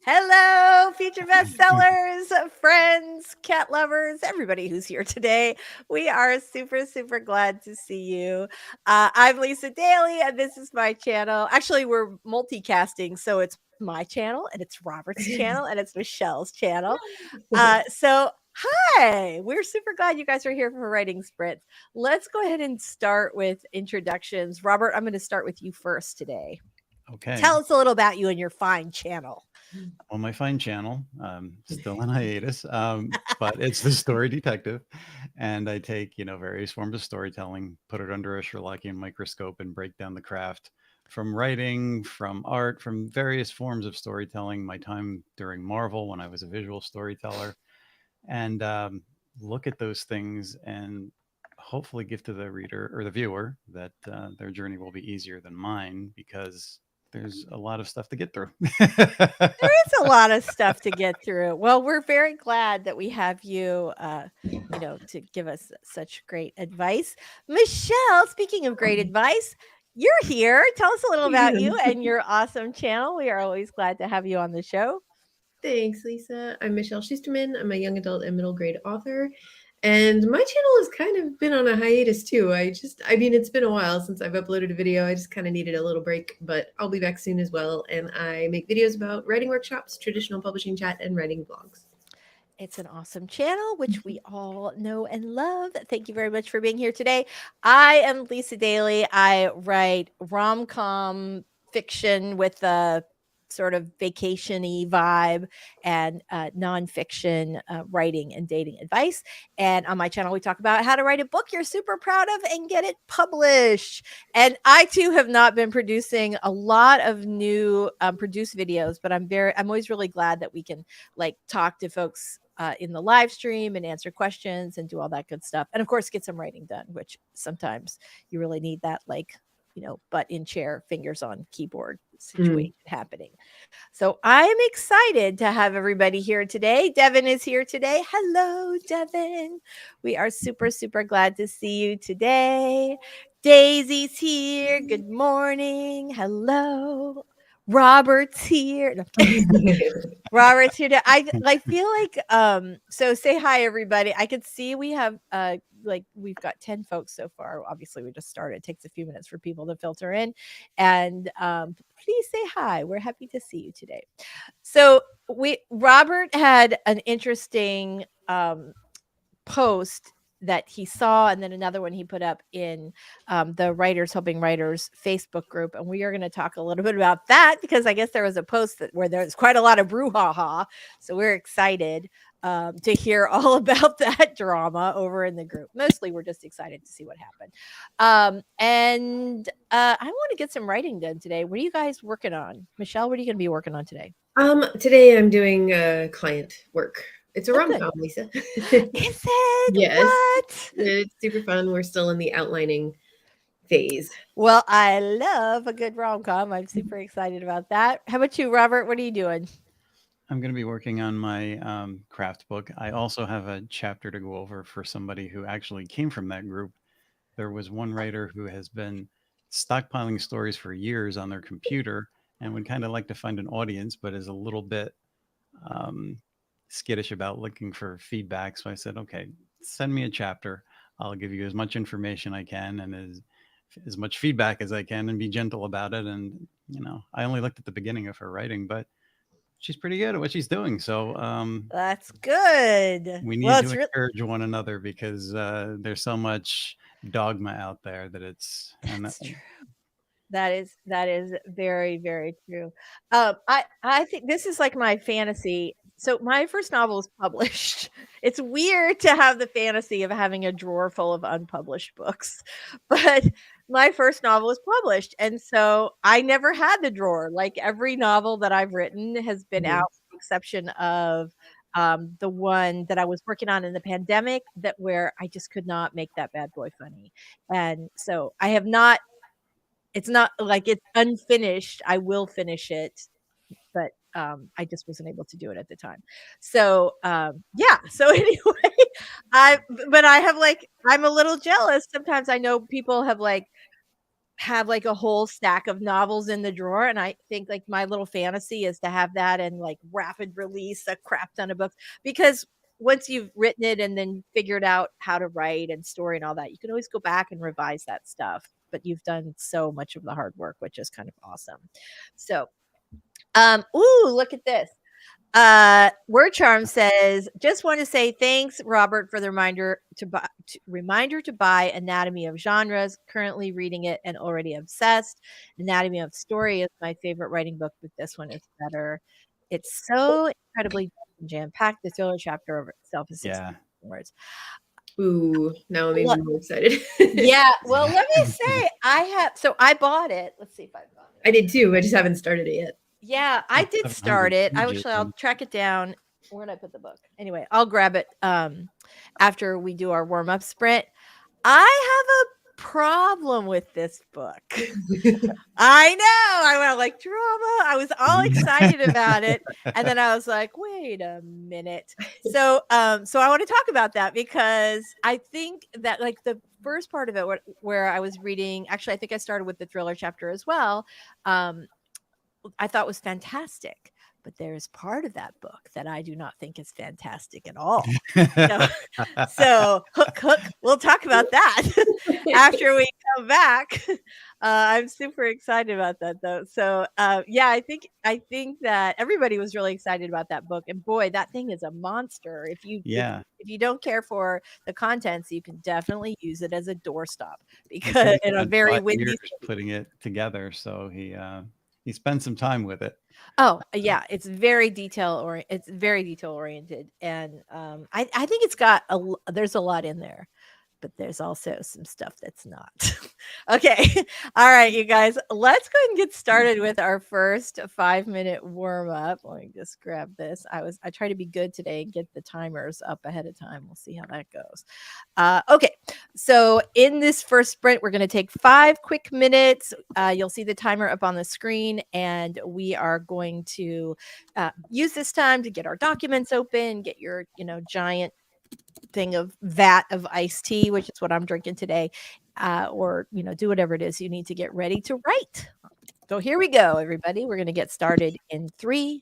Hello, Future Bestsellers, friends, cat lovers, everybody who's here today. We are super, super glad to see you. I'm Lisa Daly, and this is my channel. Actually, we're multicasting, so it's my channel, and it's Robert's channel, and it's Michelle's channel. So hi, we're super glad you guys are here for Writing Sprints. Let's go ahead and start with introductions. Robert, I'm going to start with you first today. Okay. Tell us a little about you and your fine channel. On my fine channel, still on hiatus, but it's the Story Detective, and I take various forms of storytelling, put it under a Sherlockian microscope, and break down the craft from writing, from art, from various forms of storytelling. My time during Marvel when I was a visual storyteller, and look at those things and hopefully give to the reader or the viewer that their journey will be easier than mine because there's a lot of stuff to get through. There is a lot of stuff to get through. Well, we're very glad that we have you, to give us such great advice. Michelle, speaking of great advice, you're here. Tell us a little about you and your awesome channel. We are always glad to have you on the show. Thanks, Lisa. I'm Michelle Schusterman. I'm a young adult and middle grade author. And my channel has kind of been on a hiatus too. It's been a while since I've uploaded a video. I just kind of needed a little break, but I'll be back soon as well. And I make videos about writing workshops, traditional publishing chat, and writing blogs. It's an awesome channel, which we all know and love. Thank you very much for being here today. I am Lisa Daly. I write rom-com fiction with a sort of vacation-y vibe and nonfiction writing and dating advice. And on my channel, we talk about how to write a book you're super proud of and get it published. And I too have not been producing a lot of new produced videos, but I'm always really glad that we can talk to folks in the live stream and answer questions and do all that good stuff. And of course, get some writing done, which sometimes you really need that butt in chair, fingers on keyboard situation happening. So I'm excited to have everybody here today. Devin is here today. Hello, Devin. We are super, super glad to see you today. Daisy's here. Good morning. Hello. Robert's here. Robert's here. I feel like so say hi everybody. I could see we have we've got 10 folks so far. Obviously we just started. It takes a few minutes for people to filter in. And please say hi. We're happy to see you today. So Robert had an interesting post that he saw, and then another one he put up in the Writers Helping Writers Facebook group. And we are going to talk a little bit about that because I guess there was a post where there's quite a lot of brouhaha. So we're excited to hear all about that drama over in the group. Mostly we're just excited to see what happened. And I want to get some writing done today. What are you guys working on? Michelle, what are you going to be working on today? Today I'm doing client work. It's a rom-com, Lisa. Is it? Yes. What? It's super fun. We're still in the outlining phase. Well, I love a good rom-com. I'm super excited about that. How about you, Robert? What are you doing? I'm going to be working on my craft book. I also have a chapter to go over for somebody who actually came from that group. There was one writer who has been stockpiling stories for years on their computer and would kind of like to find an audience, but is a little bit skittish about looking for feedback. So I said, okay, send me a chapter. I'll give you as much information I can and as much feedback as I can and be gentle about it. And, I only looked at the beginning of her writing, but she's pretty good at what she's doing. So that's good. We need to encourage one another because there's so much dogma out there that that's true. That is very, very true. I think this is like my fantasy. So my first novel was published. It's weird to have the fantasy of having a drawer full of unpublished books, but my first novel was published. And so I never had the drawer. Like every novel that I've written has been out, with the exception of the one that I was working on in the pandemic where I just could not make that bad boy funny. And so I have not, it's not like it's unfinished. I will finish it, but I just wasn't able to do it at the time. So yeah. So anyway, I'm a little jealous. Sometimes I know people have have like a whole stack of novels in the drawer, and I think like my little fantasy is to have that and like rapid release a crap ton of books, because once you've written it and then figured out how to write and story and all that, you can always go back and revise that stuff, but you've done so much of the hard work, which is kind of awesome. So ooh, look at this. Word Charm says, just want to say thanks, Robert, for the reminder to buy Anatomy of Genres. Currently reading it and already obsessed. Anatomy of Story is my favorite writing book, but this one is better. It's so incredibly jam packed. The thriller chapter of itself is 16 words. Ooh, now I'm even more excited. Yeah, well, let me say, I bought it. Let's see if I got it. I did too. I just haven't started it yet. Yeah, I did start it. I'll track it down. Where did I put the book? Anyway, I'll grab it after we do our warm-up sprint. I have a problem with this book. I know. I went like drama. I was all excited about it, and then I was like, wait a minute. So I want to talk about that, because I think that like the first part of it where I was reading, actually I think I started with the thriller chapter as well. I thought was fantastic, but there's part of that book that I do not think is fantastic at all. So hook, we'll talk about that after we come back. I'm super excited about that though. So yeah, I think that everybody was really excited about that book, and boy, that thing is a monster. If you don't care for the contents, you can definitely use it as a doorstop, because in a very windy putting it together. So he spent some time with it. Oh yeah, it's very detail oriented, and I think it's got there's a lot in there, but there's also some stuff that's not. Okay. All right, you guys, let's go ahead and get started with our first 5-minute warm up. Let me just grab this. I try to be good today and get the timers up ahead of time. We'll see how that goes. Okay. So in this first sprint, we're going to take 5 quick minutes. You'll see the timer up on the screen, and we are going to use this time to get our documents open, get your, giant thing of vat of iced tea, which is what I'm drinking today, or do whatever it is you need to get ready to write. So here we go, everybody. We're going to get started in 3.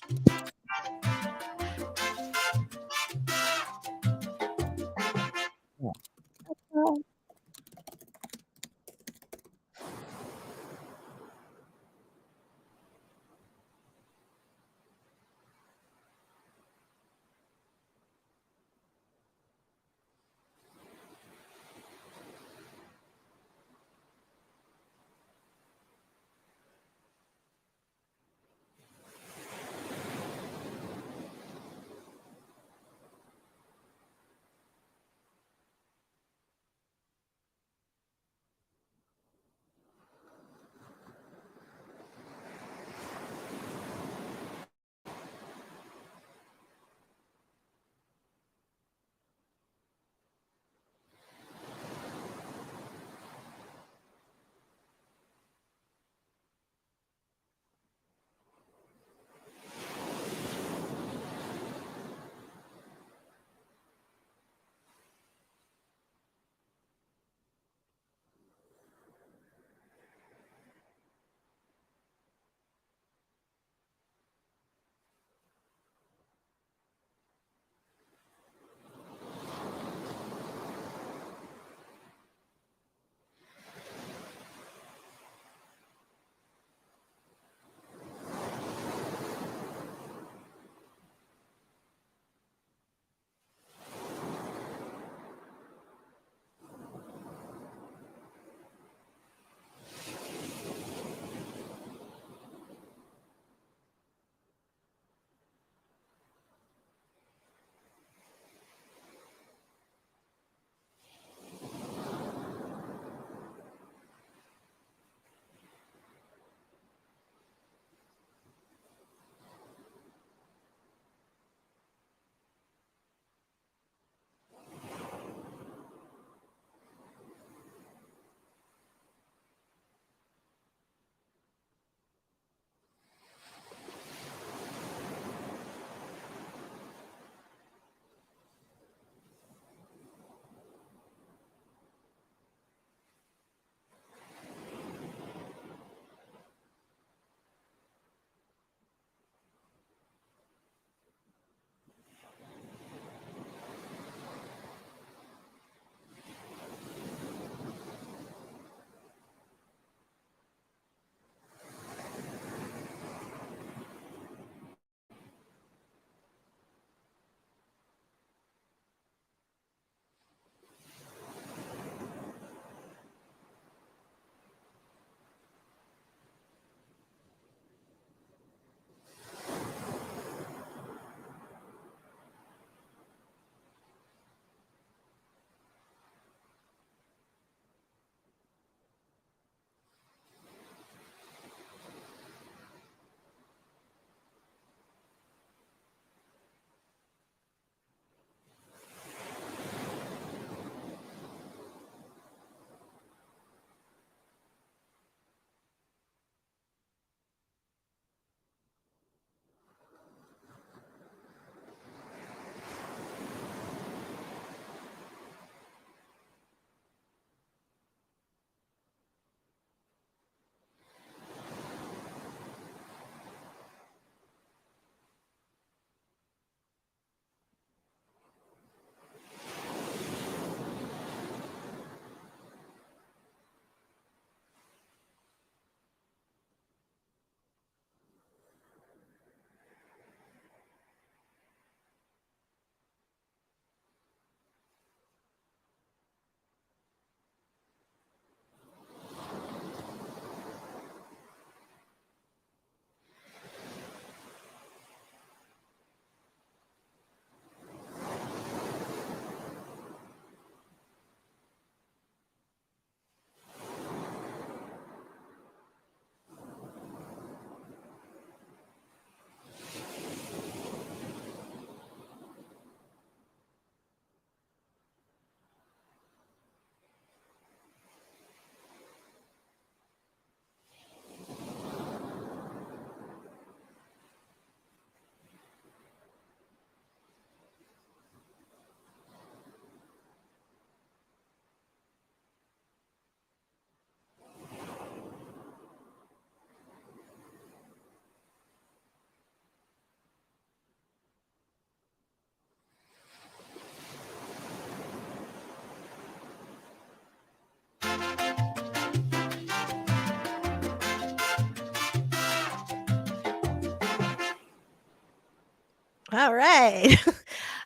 All right.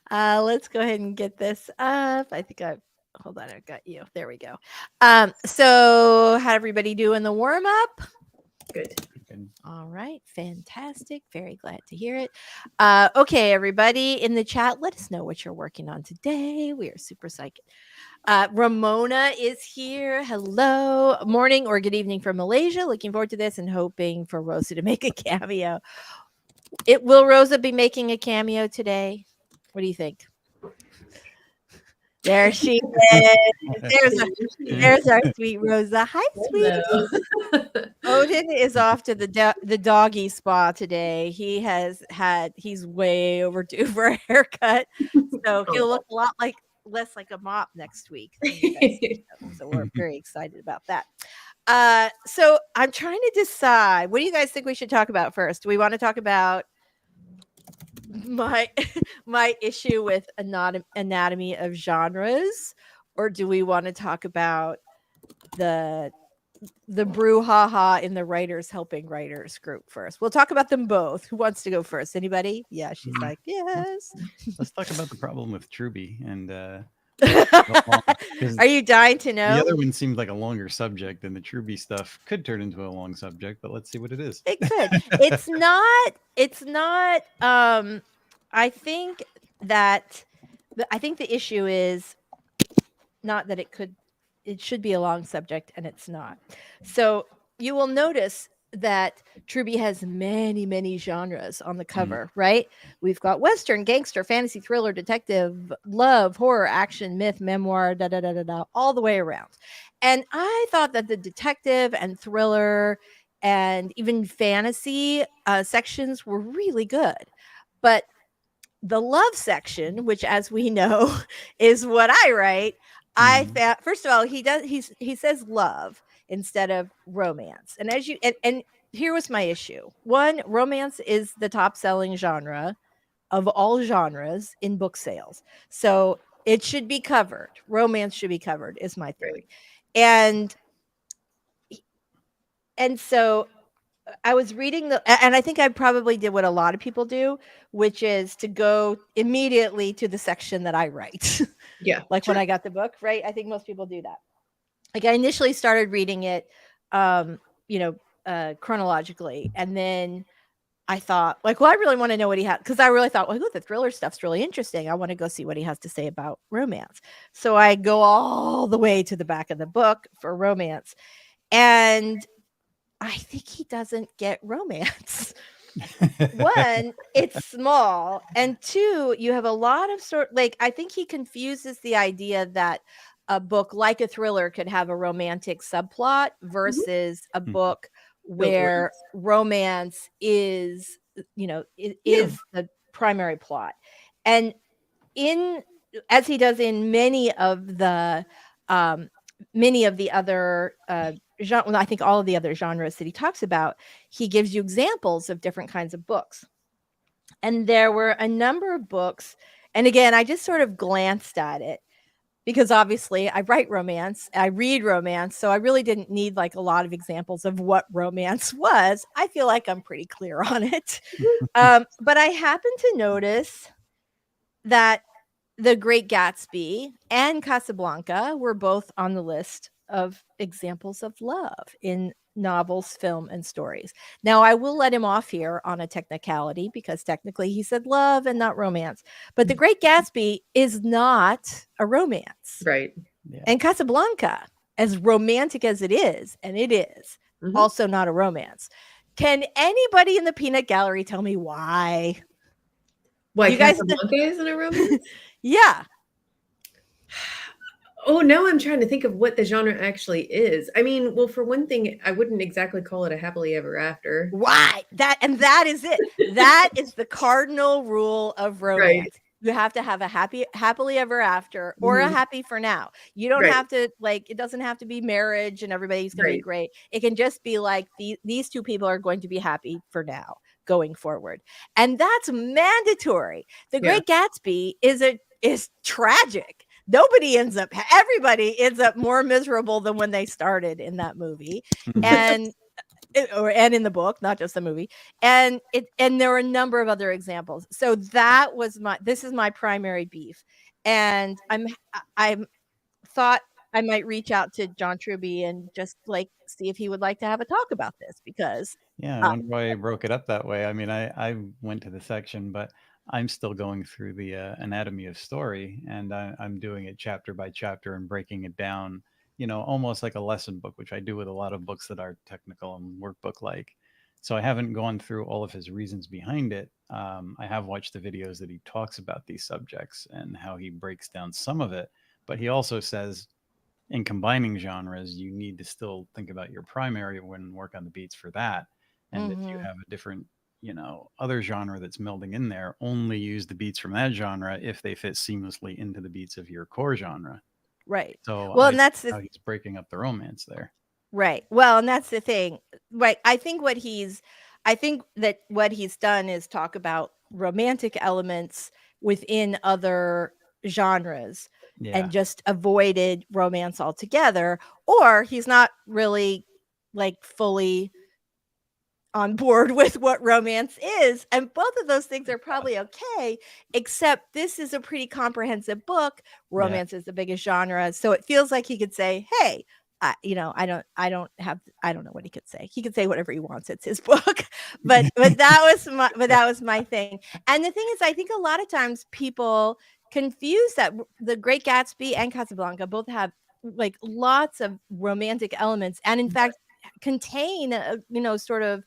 Let's go ahead and get this up. I think hold on, I've got you. There we go. So how'd everybody do in the warm-up? Good. All right, fantastic. Very glad to hear it. Okay, everybody in the chat, let us know what you're working on today. We are super psyched. Ramona is here. Hello. Morning or good evening from Malaysia. Looking forward to this and hoping for Rosa to make a cameo. Will Rosa be making a cameo today? What do you think? There she is. There's our sweet Rosa. Hi, sweet. Odin is off to the doggy spa today. He's way overdue for a haircut. So he'll look a lot less like a mop next week. So we're very excited about that. So I'm trying to decide, what do you guys think we should talk about first? Do we want to talk about my issue with anatomy of genres, or do we want to talk about the brouhaha in the writers helping writers group first? We'll talk about them both. Who wants to go first? Anybody? Yeah, she's like, yes. Let's talk about the problem with Truby and are you dying to know? The other one seemed like a longer subject, and the Truby stuff could turn into a long subject, but let's see what it is. It could. It's not I think the issue is not that it should be a long subject, and it's not. So you will notice that Truby has many, many genres on the cover, right? We've got Western, gangster, fantasy, thriller, detective, love, horror, action, myth, memoir, all the way around. And I thought that the detective and thriller and even fantasy sections were really good. But the love section, which, as we know, is what I write, I found, first of all, he says love instead of romance. And and here was my issue. One, romance is the top selling genre of all genres in book sales. So it should be covered. Romance should be covered, is my theory. And so I was reading and I think I probably did what a lot of people do, which is to go immediately to the section that I write. Yeah. When I got the book, right? I think most people do that. Like, I initially started reading it, chronologically. And then I thought, well, I really want to know what he had, because I really thought, the thriller stuff's really interesting. I want to go see what he has to say about romance. So I go all the way to the back of the book for romance. And I think he doesn't get romance. One, it's small. And two, you have a lot of I think he confuses the idea that a book like a thriller could have a romantic subplot versus a book where romance is, is the primary plot. And as he does in many of the other I think all of the other genres that he talks about, he gives you examples of different kinds of books. And there were a number of books. And again, I just sort of glanced at it because obviously I write romance, I read romance. So I really didn't need a lot of examples of what romance was. I feel like I'm pretty clear on it. But I happened to notice that The Great Gatsby and Casablanca were both on the list of examples of love in novels, film, and stories. Now, I will let him off here on a technicality because technically he said love and not romance. But The Great Gatsby is not a romance. Right. Yeah. And Casablanca, as romantic as it is, and it is, also not a romance. Can anybody in the peanut gallery tell me why? Why Casablanca isn't a romance? Yeah. Oh, now I'm trying to think of what the genre actually is. I mean, well, for one thing, I wouldn't exactly call it a happily ever after. Why? That is it. That is the cardinal rule of romance. Right. You have to have a happily ever after or a happy for now. You don't have to, it doesn't have to be marriage and everybody's going to be great. It can just be these two people are going to be happy for now going forward. And that's mandatory. The Great Gatsby is tragic. Everybody ends up more miserable than when they started in that movie. And and in the book, not just the movie. And there were a number of other examples. So this is my primary beef. And I'm thought I might reach out to John Truby and just like see if he would like to have a talk about this, because Yeah, I wonder why I broke it up that way. I mean, I went to the section, but I'm still going through the anatomy of story, and I'm doing it chapter by chapter and breaking it down, almost like a lesson book, which I do with a lot of books that are technical and workbook like. So I haven't gone through all of his reasons behind it. I have watched the videos that he talks about these subjects and how he breaks down some of it, but he also says in combining genres, you need to still think about your primary and work on the beats for that. And if you have a different, other genre that's melding in there, only use the beats from that genre if they fit seamlessly into the beats of your core genre. Right. So Well, and that's how he's breaking up the romance there. Right. Well, and that's the thing. Right. I think that what he's done is talk about romantic elements within other genres Yeah. and just avoided romance altogether, or he's not really like fully on board with what romance is. And both of those things are probably okay, except this is a pretty comprehensive book. Romance is the biggest genre. So it feels like he could say, hey, I don't know what he could say. He could say whatever he wants. It's his book. but that was my thing. And the thing is, I think a lot of times people confuse that The Great Gatsby and Casablanca both have like lots of romantic elements, and in fact contain sort of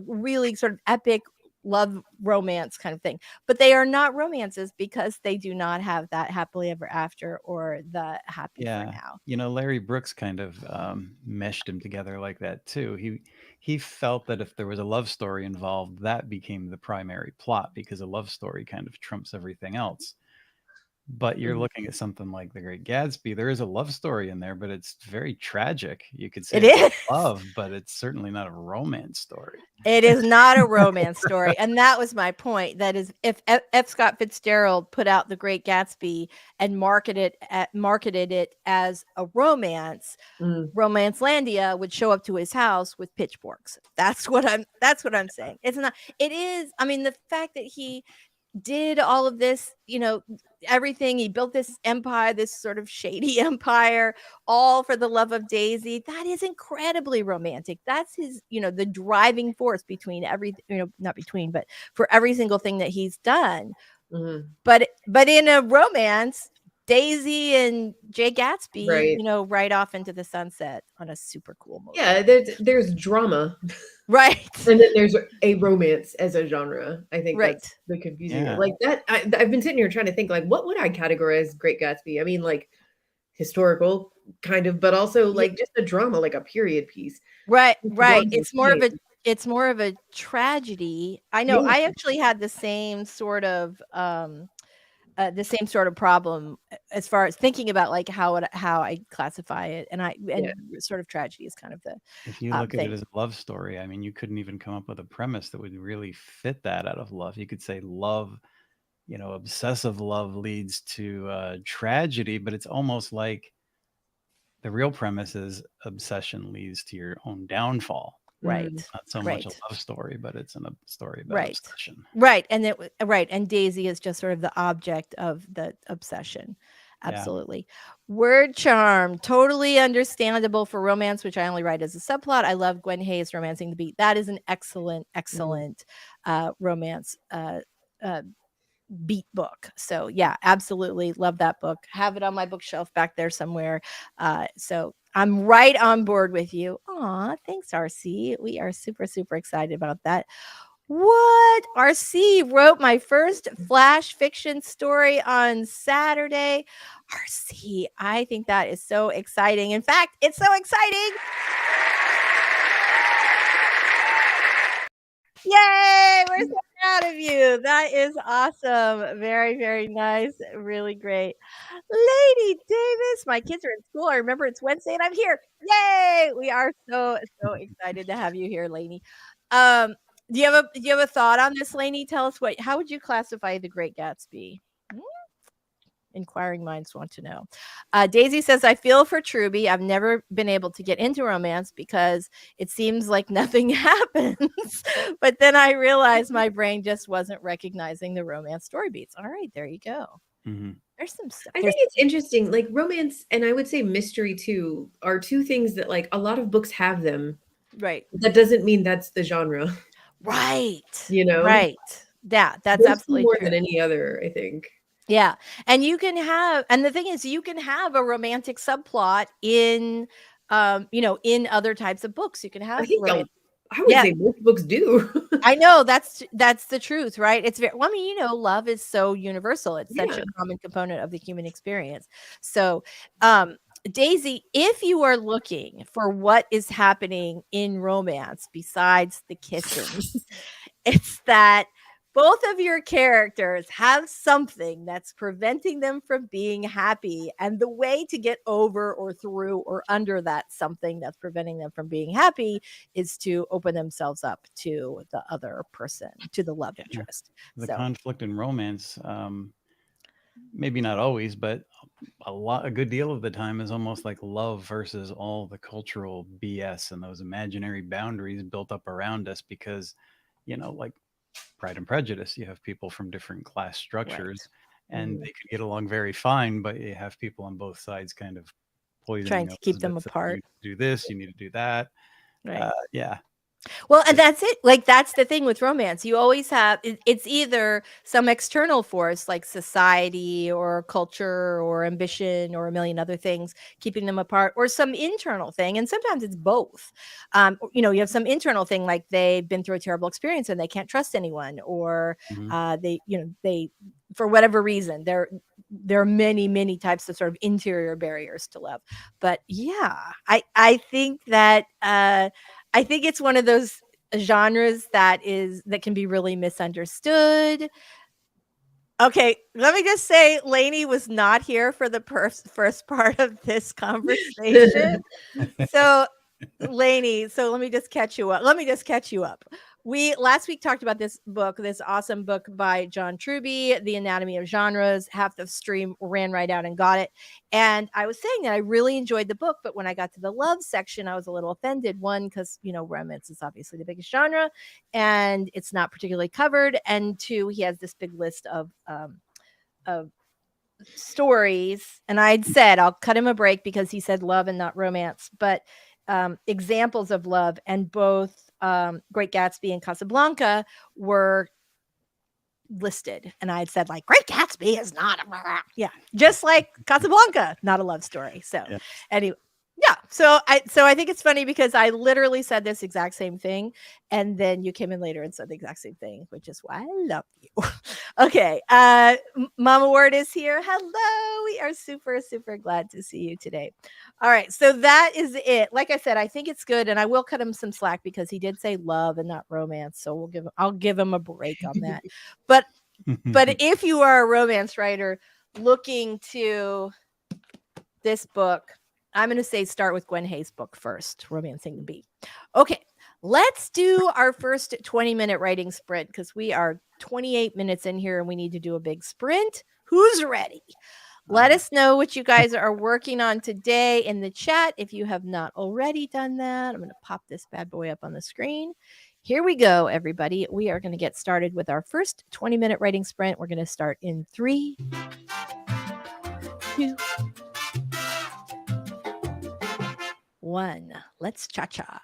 really sort of epic love romance kind of thing, but they are not romances because they do not have that happily ever after or the happy for now. Larry Brooks kind of meshed them together like that too. He felt that if there was a love story involved, that became the primary plot because a love story kind of trumps everything else. But you're looking at something like The Great Gatsby. There is a love story in there, but it's very tragic. You could say It is love, but it's certainly not a romance story. It is not a romance story. And that was my point. That is, if F. Scott Fitzgerald put out The Great Gatsby and marketed it as a romance, Romancelandia would show up to his house with pitchforks. That's what I'm saying. It's not. It is. I mean, the fact that he did all of this, everything, he built this empire, this sort of shady empire, all for the love of Daisy. That is incredibly romantic. That's his, the driving force between not between, but for every single thing that he's done. But in a romance, Daisy and Jay Gatsby, right off into the sunset on a super cool movie. Yeah, there's drama. Right. And then there's a romance as a genre. I think that's the confusing. Yeah. Like that, I've been sitting here trying to think, like, what would I categorize Great Gatsby? I mean, like historical kind of, but also like just a drama, like a period piece. Right. It's more of a tragedy. I know. I actually had the same sort of problem as far as thinking about like how I classify it, and sort of tragedy is kind of the. If you look at it as a love story, I mean, you couldn't even come up with a premise that would really fit that out of love. You could say love, obsessive love leads to tragedy, but it's almost like the real premise is obsession leads to your own downfall. Right. Not so much a love story, but it's a story about obsession. Right. And Daisy is just sort of the object of the obsession. Absolutely. Yeah. Word charm, totally understandable for romance, which I only write as a subplot. I love Gwen Hayes romancing the beat. That is an excellent romance beat book. So yeah, absolutely love that book. Have it on my bookshelf back there somewhere. So I'm right on board with you. Aw, thanks, RC. We are super, super excited about that. What? RC wrote my first flash fiction story on Saturday. RC, I think that is so exciting. In fact, it's so exciting. Yay! We're so proud of you. That is awesome. Very, very nice. Really great. Lady Davis, my kids are in school. I remember it's Wednesday and I'm here. Yay! We are so excited to have you here, Lainey. Do you have a thought on this, Lainey? Tell us how would you classify The Great Gatsby? Inquiring minds want to know. Daisy says, I feel for Truby. I've never been able to get into romance because it seems like nothing happens. But then I realized my brain just wasn't recognizing the romance story beats. All right, there you go. Mm-hmm. There's some stuff. I think it's interesting. Like romance, and I would say mystery too, are two things that like a lot of books have them. Right. That doesn't mean that's the genre. Right. You know? Right. Yeah, that's Those absolutely more true. than any other, I think. Yeah. And you can have, and the thing is, you can have a romantic subplot in, in other types of books. You can have I think romantic. I would say most books do. I know that's the truth, right? It's very, well, I mean, love is so universal. It's such a common component of the human experience. So, Daisy, if you are looking for what is happening in romance besides the kissing, it's that both of your characters have something that's preventing them from being happy. And the way to get over or through or under that something that's preventing them from being happy is to open themselves up to the other person, to the love interest. The conflict in romance, maybe not always, but a good deal of the time is almost like love versus all the cultural BS and those imaginary boundaries built up around us because, like Pride and Prejudice, you have people from different class structures and they could get along very fine, but you have people on both sides kind of poisoning trying to keep them apart. You need to do this, you need to do that. Right. Yeah. Well, and that's it. Like, that's the thing with romance. You always have, it's either some external force like society or culture or ambition or a million other things keeping them apart, or some internal thing. And sometimes it's both. You have some internal thing like they've been through a terrible experience and they can't trust anyone, or they for whatever reason, there are many, many types of sort of interior barriers to love. But yeah, I think that I think it's one of those genres that can be really misunderstood. Okay, let me just say, Lainey was not here for the first part of this conversation. So, Lainey, let me just catch you up. We last week talked about this awesome book by John Truby, The Anatomy of Genres. Half the stream ran right out and got it. And I was saying that I really enjoyed the book, but when I got to the love section, I was a little offended. One, because, romance is obviously the biggest genre and it's not particularly covered. And two, he has this big list of stories. And I'd said, I'll cut him a break because he said love and not romance, but examples of love, and both Great Gatsby and Casablanca were listed, and I had said, like, Great Gatsby is not just like Casablanca, not a love story. So anyway, so I think it's funny because I literally said this exact same thing, and then you came in later and said the exact same thing, which is why I love you. Okay, Mama Word is here. Hello, we are super, super glad to see you today. All right, so that is it. Like I said, I think it's good, and I will cut him some slack because he did say love and not romance. So I'll give him a break on that. But if you are a romance writer looking to this book, I'm going to say start with Gwen Hay's book first, Romancing the Bee. Okay, let's do our first 20-minute writing sprint because we are 28 minutes in here and we need to do a big sprint. Who's ready? Let us know what you guys are working on today in the chat if you have not already done that. I'm going to pop this bad boy up on the screen. Here we go, everybody. We are going to get started with our first 20-minute writing sprint. We're going to start in 3, 2, 1. Let's cha-cha.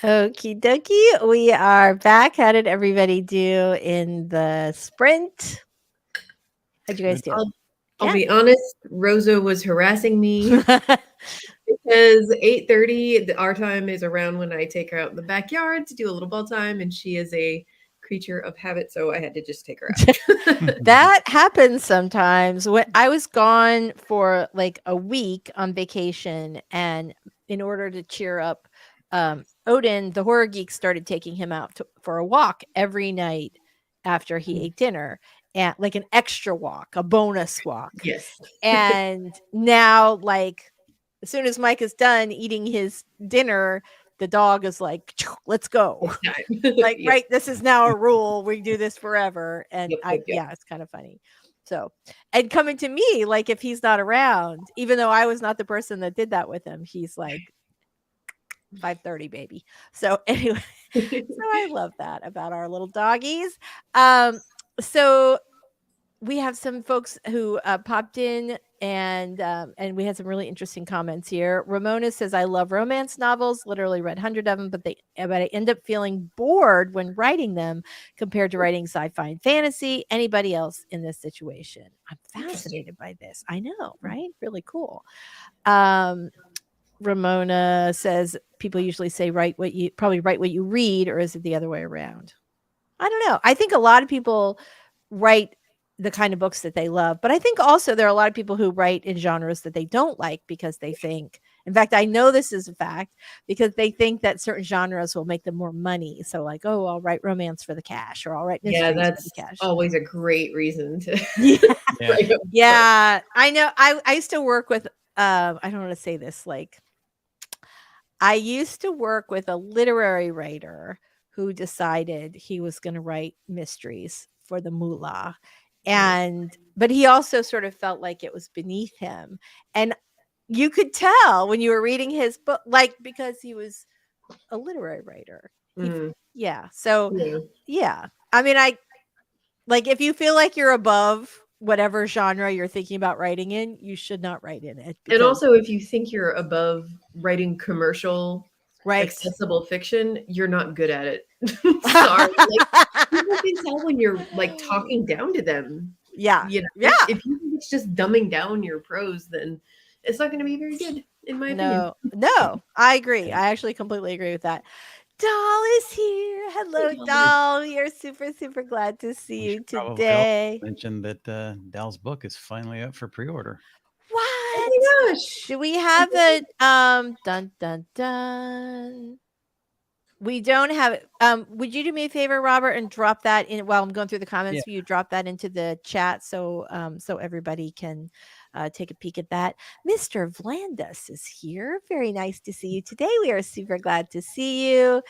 Okie dokie. We are back. How did everybody do in the sprint? How'd you guys do? I'll be honest, Rosa was harassing me because 8:30, our time is around when I take her out in the backyard to do a little ball time, and she is a creature of habit, so I had to just take her out. That happens sometimes. When I was gone for like a week on vacation, and in order to cheer up Odin, the horror geek started taking him out for a walk every night after he ate dinner, and like an extra walk, a bonus walk. Yes. And now, like, as soon as Mike is done eating his dinner, the dog is like, let's go. Like, Yep. right, this is now a rule. We do this forever. And Yep. yeah, it's kind of funny. So, and coming to me, like, if he's not around, even though I was not the person that did that with him, he's like 5:30, baby. So anyway, so I love that about our little doggies. So we have some folks who popped in, and we had some really interesting comments here. Ramona says, I love romance novels, literally read 100 of them, but I end up feeling bored when writing them compared to writing sci-fi and fantasy. Anybody else in this situation? I'm fascinated by this. I know, right? Really cool. Ramona says, people usually say write what you read, or is it the other way around? I don't know. I think a lot of people write the kind of books that they love, but I think also there are a lot of people who write in genres that they don't like because they think, in fact, I know this is a fact, because they think that certain genres will make them more money. So like, oh, I'll write romance for the cash, or I'll write mysteries for that's the cash. always a great reason to Yeah. I know. I used to work with I don't want to say this, like, I used to work with a literary writer who decided he was going to write mysteries for the moolah. But he also sort of felt like it was beneath him. And you could tell when you were reading his book, like, because he was a literary writer. Yeah. So yeah. I mean, like, if you feel like you're above whatever genre you're thinking about writing in, you should not write in it. And also, if you think you're above writing commercial, accessible fiction, you're not good at it. Sorry. Like, people can tell when you're like talking down to them. Yeah. You know, Yeah. If you think it's just dumbing down your prose, then it's not going to be very good, in my opinion. No, I agree. I actually completely agree with that. Doll is here. Hello, Doll. We are super, super glad to see you today. Mentioned that Dal's book is finally up for pre-order. What? Oh my gosh. Do we have it? Dun dun dun. We don't have it. Would you do me a favor, Robert, and drop that in while I'm going through the comments? You drop that into the chat so everybody can take a peek at that. Mr. Vlandus is here. Very nice to see you today. We are super glad to see you.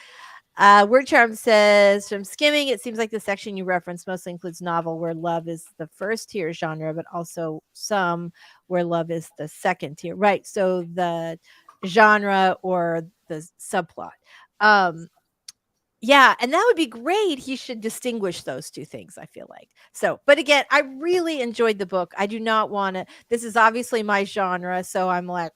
Word Charm says, from skimming, it seems like the section you referenced mostly includes novel where love is the first tier genre, but also some where love is the second tier. Right. So the genre or the subplot. Yeah, and that would be great. He should distinguish those two things, I feel like. So, but again, I really enjoyed the book. I do not want to, this is obviously my genre, so I'm like,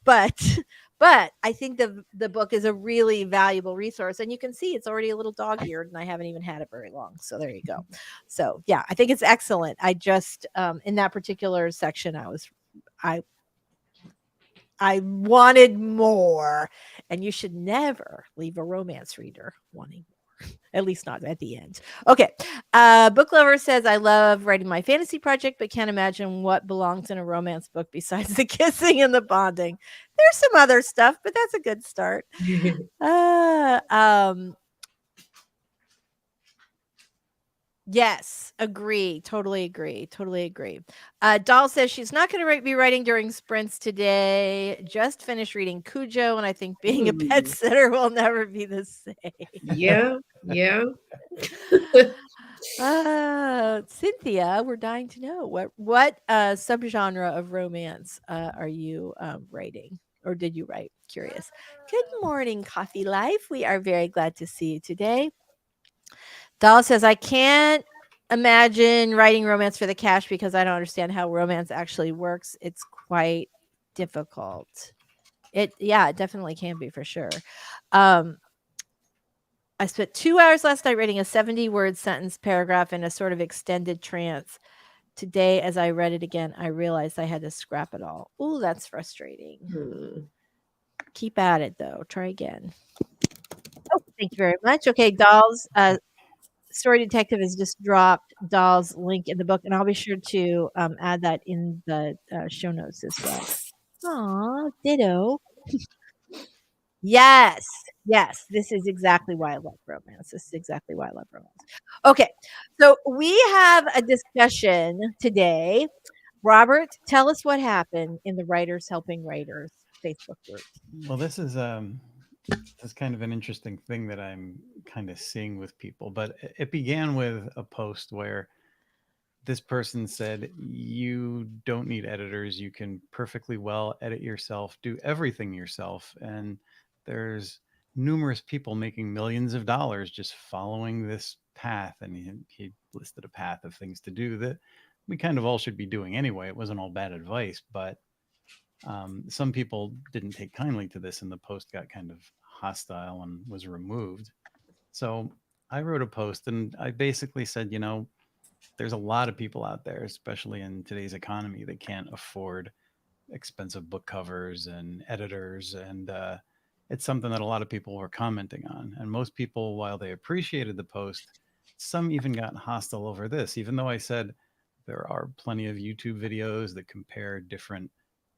but I think the book is a really valuable resource, and you can see it's already a little dog-eared, and I haven't even had it very long. So there you go. So yeah, I think it's excellent. I just in that particular section, I wanted more, and you should never leave a romance reader wanting more, at least not at the end. Okay. Book Lover says, I love writing my fantasy project, but can't imagine what belongs in a romance book besides the kissing and the bonding. There's some other stuff, but that's a good start. Yes, agree. Totally agree. Doll says she's not going to be writing during sprints today. Just finished reading Cujo, and I think being a pet sitter will never be the same. Yeah. Cynthia, we're dying to know what subgenre of romance are you writing, or did you write? Curious. Good morning, Coffee Life. We are very glad to see you today. Doll says, I can't imagine writing romance for the cash because I don't understand how romance actually works. It's quite difficult. It definitely can be for sure. Um, I spent 2 hours last night reading a 70-word sentence paragraph in a sort of extended trance. Today, as I read it again, I realized I had to scrap it all. Ooh, that's frustrating. Keep at it, though. Try again. Oh, thank you very much. Okay, Dolls, Story Detective has just dropped Doll's link in the book, and I'll be sure to add that in the show notes as well. Aw, ditto. Yes, yes, this is exactly why I love romance. This is exactly why I love romance. Okay, so we have a discussion today. Robert, tell us what happened in the Writers Helping Writers Facebook group. Well, this is kind of an interesting thing that I'm kind of seeing with people, but it began with a post where this person said, you don't need editors. You can perfectly well edit yourself, do everything yourself. And there's numerous people making millions of dollars just following this path. And he listed a path of things to do that we kind of all should be doing anyway. It wasn't all bad advice, but some people didn't take kindly to this, and the post got kind of hostile and was removed. So I wrote a post and I basically said, there's a lot of people out there, especially in today's economy, that can't afford expensive book covers and editors. And it's something that a lot of people were commenting on. And most people, while they appreciated the post, some even got hostile over this, even though I said there are plenty of YouTube videos that compare different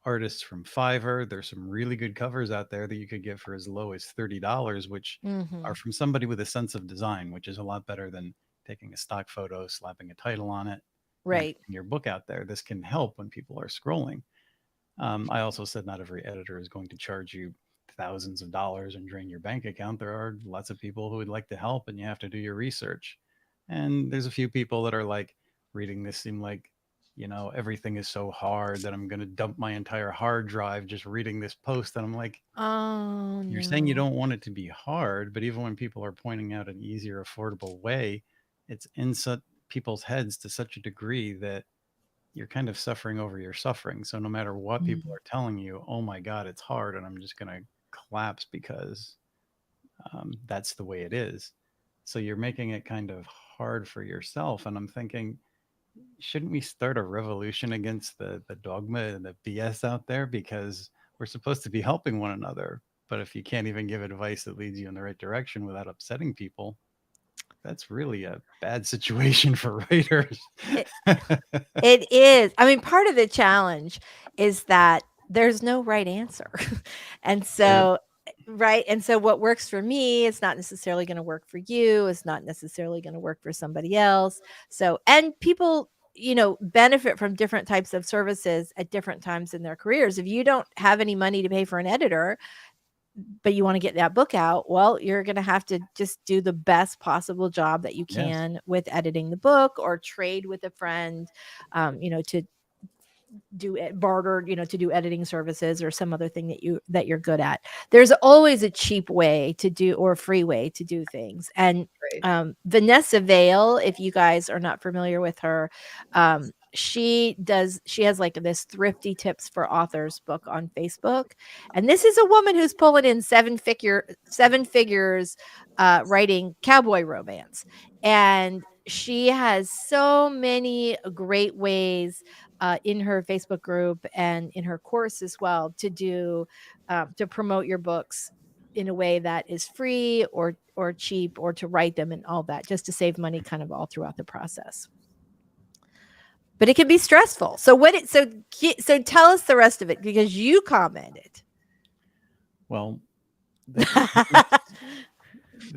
artists from Fiverr. There's some really good covers out there that you could get for as low as $30, which Mm-hmm. are from somebody with a sense of design, which is a lot better than taking a stock photo, slapping a title on it, and Right. putting your book out there. This can help when people are scrolling. I also said not every editor is going to charge you thousands of dollars and drain your bank account. There are lots of people who would like to help, and you have to do your research. And there's a few people that are like, reading this seem like, everything is so hard that I'm going to dump my entire hard drive just reading this post. And I'm like, Oh, you're saying you no. don't want it to be hard, but even when people are pointing out an easier, affordable way, it's in people's heads to such a degree that you're kind of suffering over your suffering. So no matter what people are telling you, oh my God, it's hard, and I'm just going to collapse because that's the way it is. So you're making it kind of hard for yourself. And I'm thinking, shouldn't we start a revolution against the dogma and the BS out there? Because we're supposed to be helping one another. But if you can't even give advice that leads you in the right direction without upsetting people, that's really a bad situation for writers. It, it is. I mean, part of the challenge is that there's no right answer. And so, right. And so, what works for me is not necessarily going to work for you, it's not necessarily going to work for somebody else. So, and people, benefit from different types of services at different times in their careers. If you don't have any money to pay for an editor, but you want to get that book out, well, you're going to have to just do the best possible job that you Yes. can with editing the book, or trade with a friend, to do it barter, to do editing services or some other thing that you're good at. There's always a cheap way to do, or a free way to do things. And Right. Vanessa Vale, if you guys are not familiar with her, she has like this Thrifty Tips for Authors book on Facebook. And this is a woman who's pulling in seven figures writing cowboy romance. And she has so many great ways in her Facebook group and in her course as well to do to promote your books in a way that is free or cheap, or to write them and all that, just to save money kind of all throughout the process. But it can be stressful. So so tell us the rest of it, because you commented. Well, the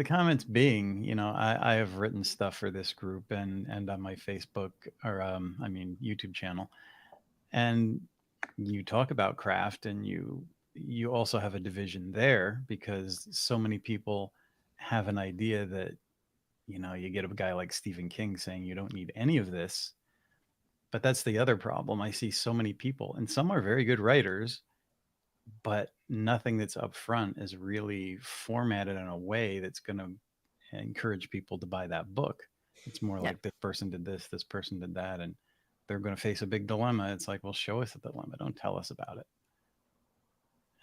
comments being, I have written stuff for this group and on my Facebook, or YouTube channel, and you talk about craft, and you also have a division there, because so many people have an idea that, you get a guy like Stephen King saying you don't need any of this. But that's the other problem. I see so many people, and some are very good writers, but nothing that's up front is really formatted in a way that's going to encourage people to buy that book. It's more Yeah. like this person did this person did that, and they're going to face a big dilemma. It's like, well, show us the dilemma. Don't tell us about it.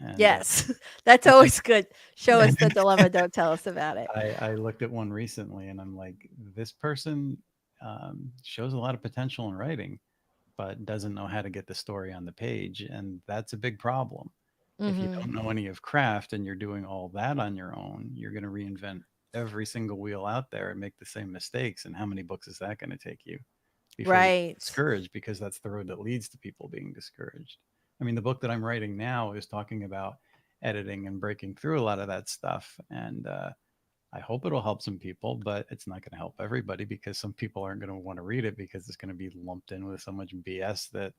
And Yes. That's always good. Show us the dilemma, don't tell us about it. I looked at one recently and I'm like, this person shows a lot of potential in writing, but doesn't know how to get the story on the page. And that's a big problem. If you Mhm. don't know any of craft and you're doing all that on your own, you're going to reinvent every single wheel out there and make the same mistakes. And how many books is that going to take you before you get Right. discouraged? Because that's the road that leads to people being discouraged. I mean, the book that I'm writing now is talking about editing and breaking through a lot of that stuff. And I hope it'll help some people, but it's not going to help everybody because some people aren't going to want to read it because it's going to be lumped in with so much BS that,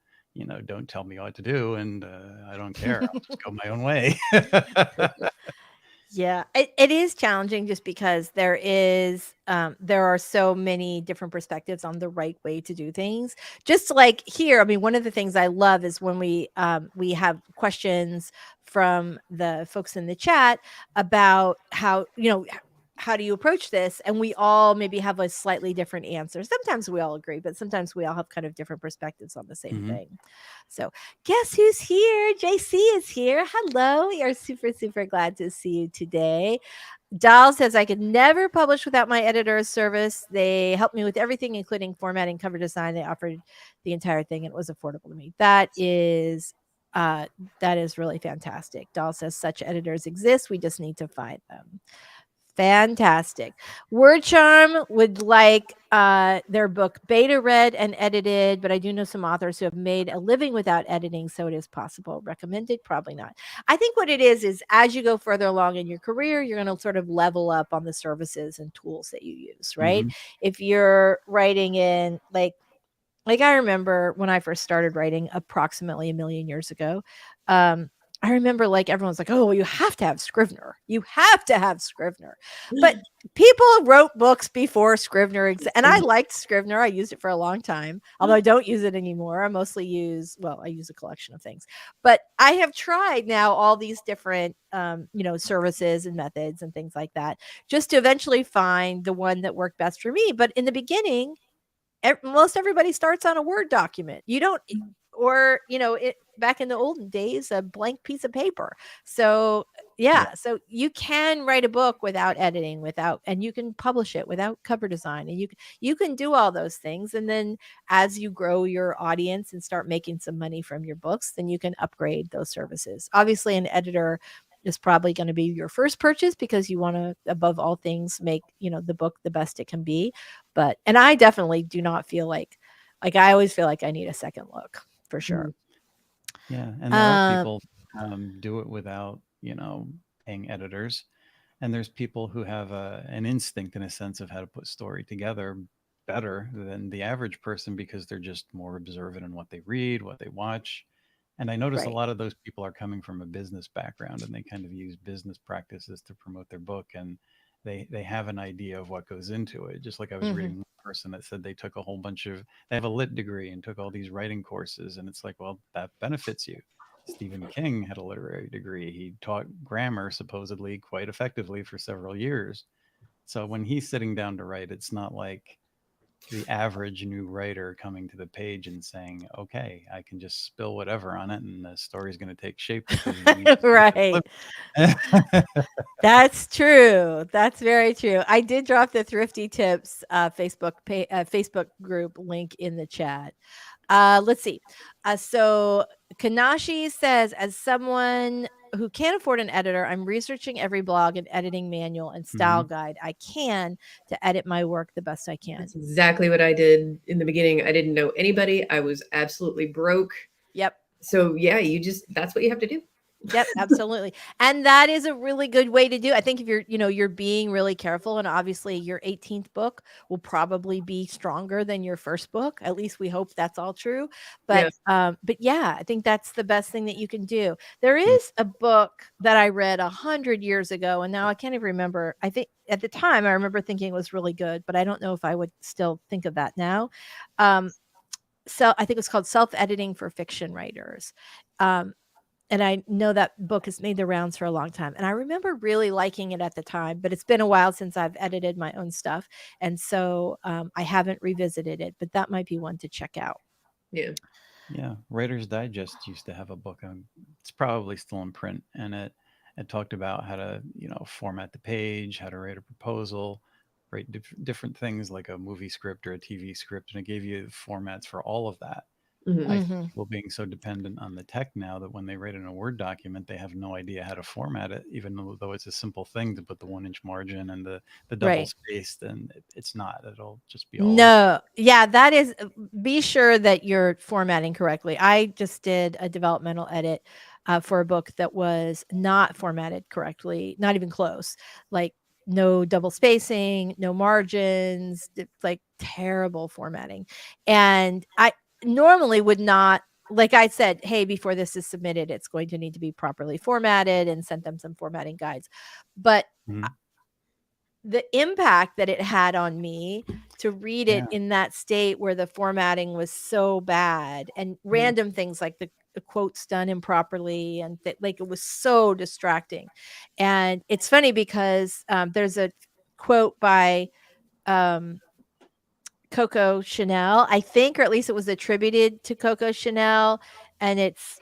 don't tell me what to do. And I don't care. I'll just go my own way. Yeah, it is challenging just because there are so many different perspectives on the right way to do things. Just like here, I mean, one of the things I love is when we have questions from the folks in the chat about how do you approach this, and we all maybe have a slightly different answer. Sometimes we all agree, but sometimes we all have kind of different perspectives on the same Mhm. thing. So guess who's here? JC is here. Hello. We are super, super glad to see you today. Dahl says, I could never publish without my editor's service. They helped me with everything, including formatting, cover design. They offered the entire thing, and it was affordable to me. Uh, that is really fantastic. Dahl says, such editors exist. We just need to find them. Fantastic. Word Charm would like their book beta read and edited, but I do know some authors who have made a living without editing, so it is possible. Recommended? Probably not. I think what it is as you go further along in your career, you're going to sort of level up on the services and tools that you use, right? Mhm. If you're writing in like I remember when I first started writing approximately a million years ago. I remember like everyone's like, oh, well, you have to have Scrivener. You have to have Scrivener. But people wrote books before Scrivener. And I liked Scrivener. I used it for a long time, although I don't use it anymore. I mostly I use a collection of things. But I have tried now all these different, services and methods and things like that, just to eventually find the one that worked best for me. But in the beginning, most everybody starts on a Word document. You don't, or back in the olden days, a blank piece of paper. So Yeah. yeah, so you can write a book without editing, and you can publish it without cover design, and you can do all those things. And then as you grow your audience and start making some money from your books, then you can upgrade those services. Obviously, an editor is probably going to be your first purchase because you want to, above all things, make the book the best it can be. And I definitely do not feel like I always feel like I need a second look for sure. Yeah. And there are Um, people do it without, paying editors. And there's people who have an instinct and a sense of how to put story together better than the average person because they're just more observant in what they read, what they watch. And I notice a right. lot of those people are coming from a business background and they kind of use business practices to promote their book, and they have an idea of what goes into it. Just like I was Mhm. reading one person that said they took a whole bunch of they have a lit degree and took all these writing courses, and it's like, well, that benefits you. Stephen King had a literary degree. He taught grammar supposedly quite effectively for several years. So when he's sitting down to write, it's not like the average new writer coming to the page and saying, okay, I can just spill whatever on it and the story's going to take shape because you need to make Right. it flip. That's true. That's very true. I did drop the Thrifty Tips Facebook group link in the chat. Let's see. So Kanashi says, as someone who can't afford an editor, I'm researching every blog and editing manual and style Hmm. guide I can to edit my work the best I can. That's exactly what I did in the beginning. I didn't know anybody. I was absolutely broke. Yep. So yeah, that's what you have to do. Yep, absolutely. And that is a really good way to do. I think if you're being really careful, and obviously your 18th book will probably be stronger than your first book. At least we hope that's all true. Yeah. But yeah, I think that's the best thing that you can do. There is a book that I read 100 years ago, and now I can't even remember. I think at the time I remember thinking it was really good, but I don't know if I would still think of that now. So I think it's called Self-Editing for Fiction Writers. Um, and I know that book has made the rounds for a long time. And I remember really liking it at the time, but it's been a while since I've edited my own stuff. And so I haven't revisited it, but that might be one to check out. Yeah. Yeah, Writer's Digest used to have a book on it's probably still in print, and it talked about how to, format the page, how to write a proposal, write different things like a movie script or a TV script, and it gave you formats for all of that. Mhm. I think Mhm. people being so dependent on the tech now that when they write in a Word document, they have no idea how to format it, even though it's a simple thing to put the 1-inch margin and the double Right. spaced, and it's not. It'll just be all over. No. Yeah, that is be sure that you're formatting correctly. I just did a developmental edit for a book that was not formatted correctly, not even close. Like no double spacing, no margins, like terrible formatting. And I normally would not, like I said, hey, before this is submitted, it's going to need to be properly formatted, and sent them some formatting guides. But Mhm. the impact that it had on me to read it Yeah. in that state where the formatting was so bad, and random things like the quotes done improperly, and like it was so distracting. And it's funny because there's a quote by um, Coco Chanel, I think, or at least it was attributed to Coco Chanel, and it's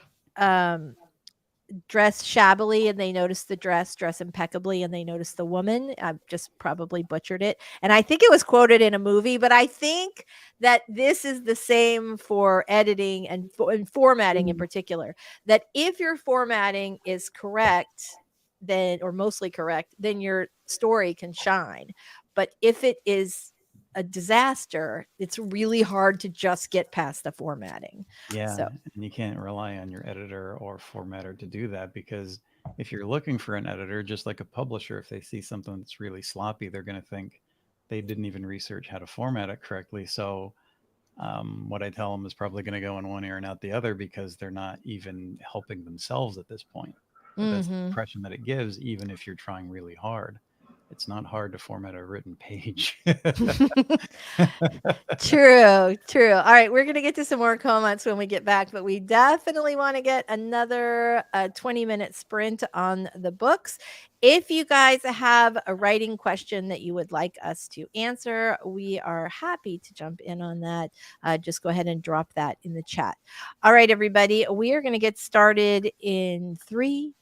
dress shabbily and they notice the dress impeccably and they notice the woman. I've just probably butchered it. And I think it was quoted in a movie, but I think that this is the same for editing and formatting in Mhm. particular. That if your formatting is correct, then, or mostly correct, then your story can shine. But if it is a disaster, it's really hard to just get past the formatting. Yeah, So, and you can't rely on your editor or formatter to do that, because if you're looking for an editor, just like a publisher, if they see something that's really sloppy, they're going to think they didn't even research how to format it correctly. So, what I tell them is probably going to go in one ear and out the other, because they're not even helping themselves at this point. That's the mhm. impression that it gives, even if you're trying really hard. It's not hard to format a written page. True, true. All right, we're gonna get to some more comments when we get back, but we definitely want to get another 20-minute sprint on the books. If you guys have a writing question that you would like us to answer, we are happy to jump in on that. Just go ahead and drop that in the chat. All right, everybody, we are going to get started in 3.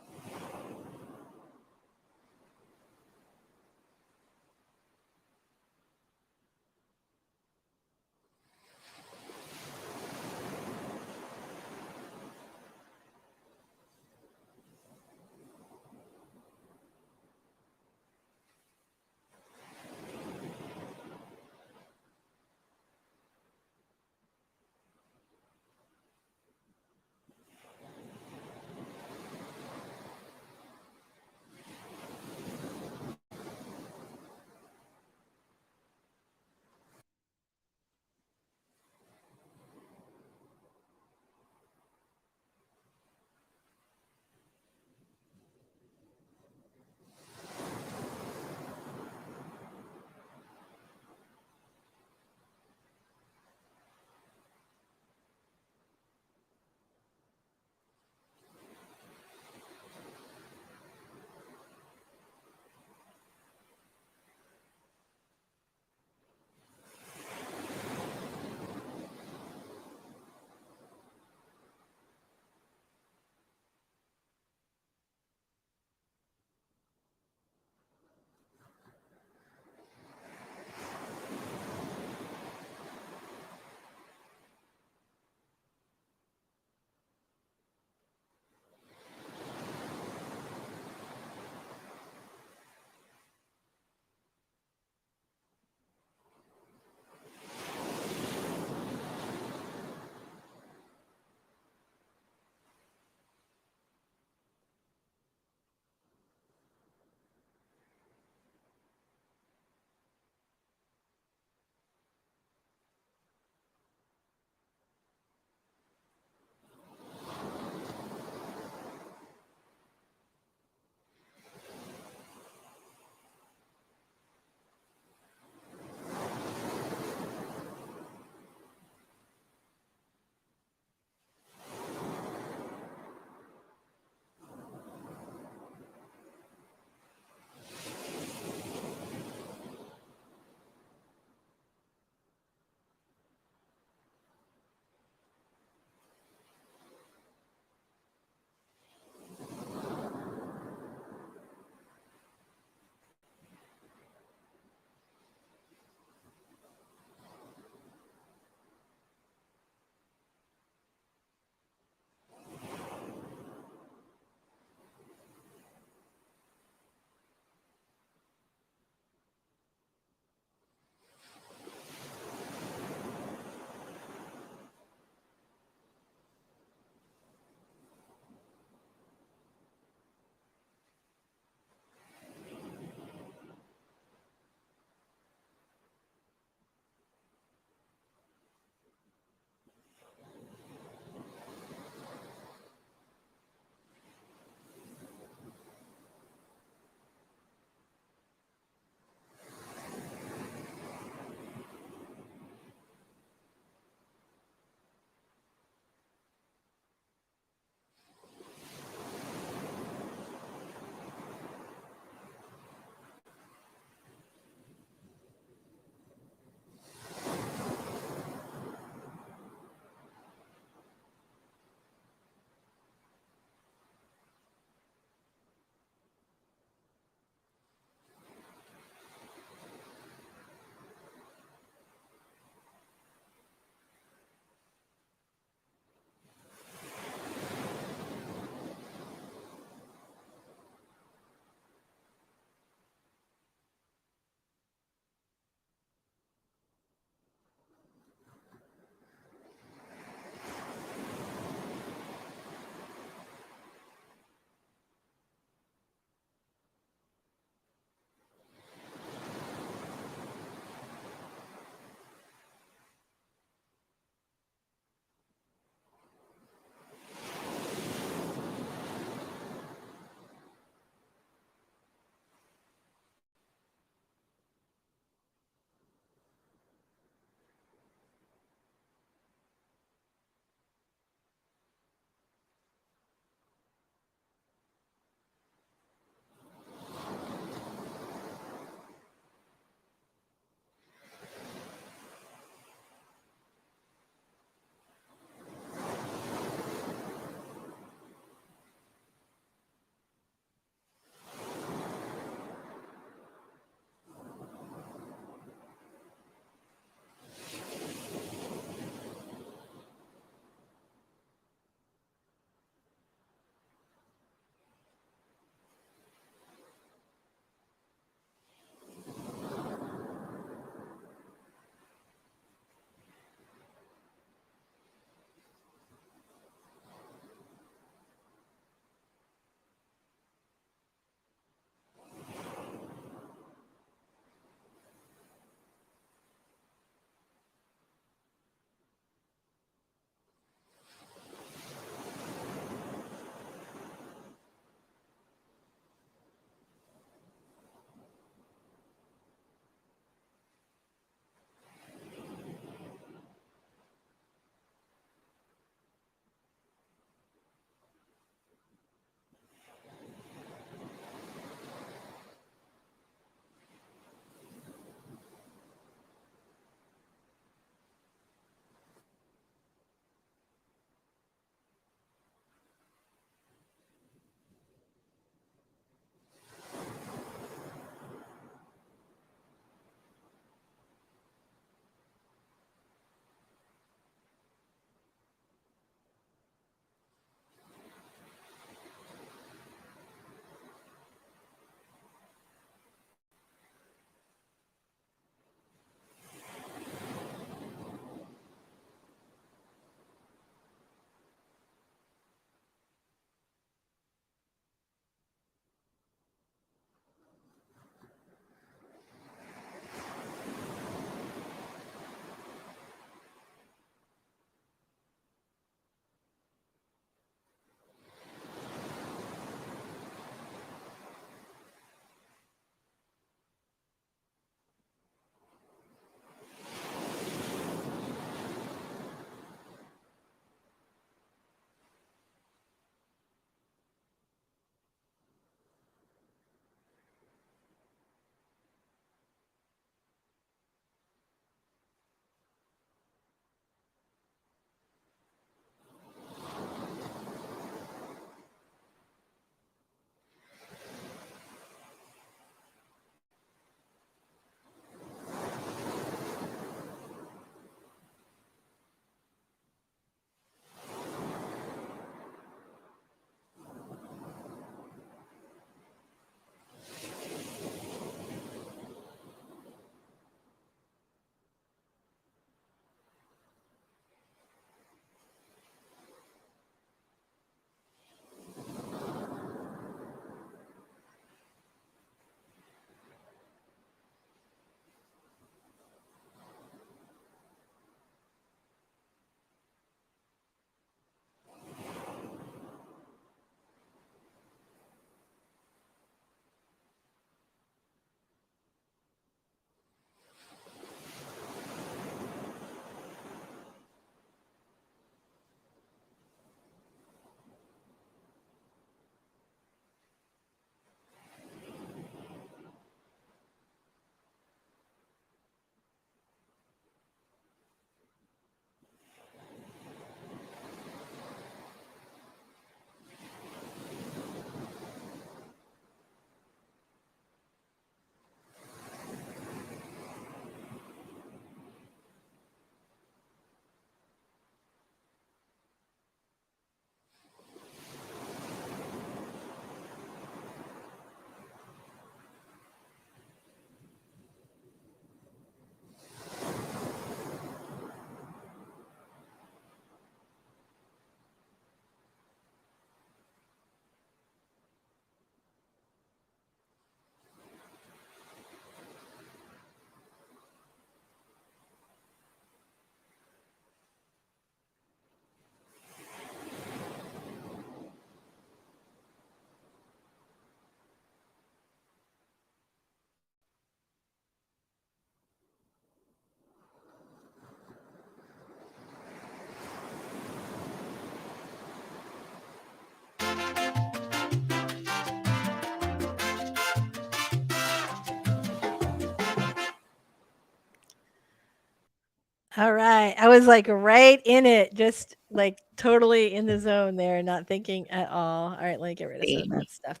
All right. I was like right in it, just like totally in the zone there, not thinking at all. All right, let me get rid of some of that stuff.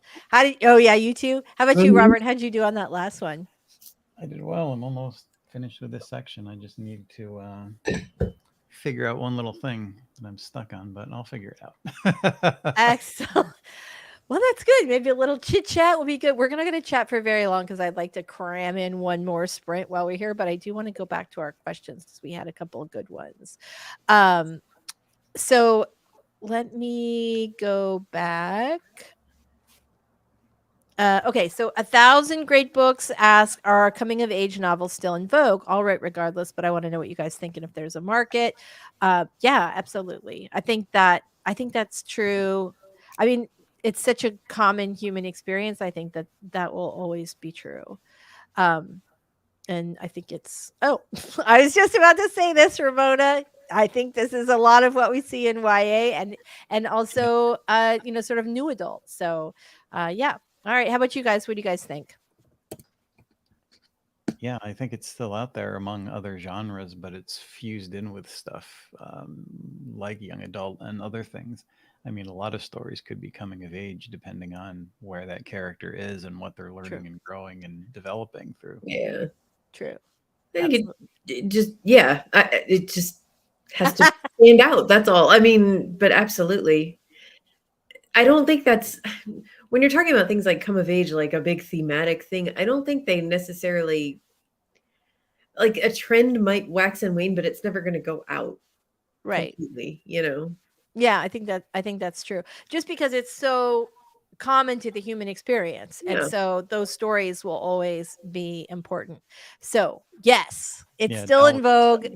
Oh yeah, you too? How about you, Robert? How'd you do on that last one? I did well. I'm almost finished with this section. I just need to figure out one little thing that I'm stuck on, but I'll figure it out. Excellent. Well, that's good. Maybe a little chit chat will be good. We're not going to chat for very long because I'd like to cram in one more sprint while we're here, but I do want to go back to our questions because we had a couple of good ones. So let me go back. Okay, so 1,000 Great Books ask, are coming of age novels still in vogue? All right, regardless, but I want to know what you guys think and if there's a market. Yeah, absolutely. I think that's true. I mean, it's such a common human experience. I think that will always be true. And I think it's I was just about to say this, Ramona. I think this is a lot of what we see in YA and also sort of new adults. So yeah. All right. How about you guys? What do you guys think? Yeah, I think it's still out there among other genres, but it's fused in with stuff like young adult and other things. I mean, a lot of stories could be coming of age depending on where that character is and what they're learning True. and growing and developing through. Yeah. True. I think it just has to stand out. That's all. I mean, but absolutely. I don't think that's when you're talking about things like come of age, like a big thematic thing. I don't think they necessarily like a trend might wax and wane, but it's never going to go out completely, Yeah, I think that's true. Just because it's so common to the human experience. Yeah. And so those stories will always be important. So, yes, it's still in vogue.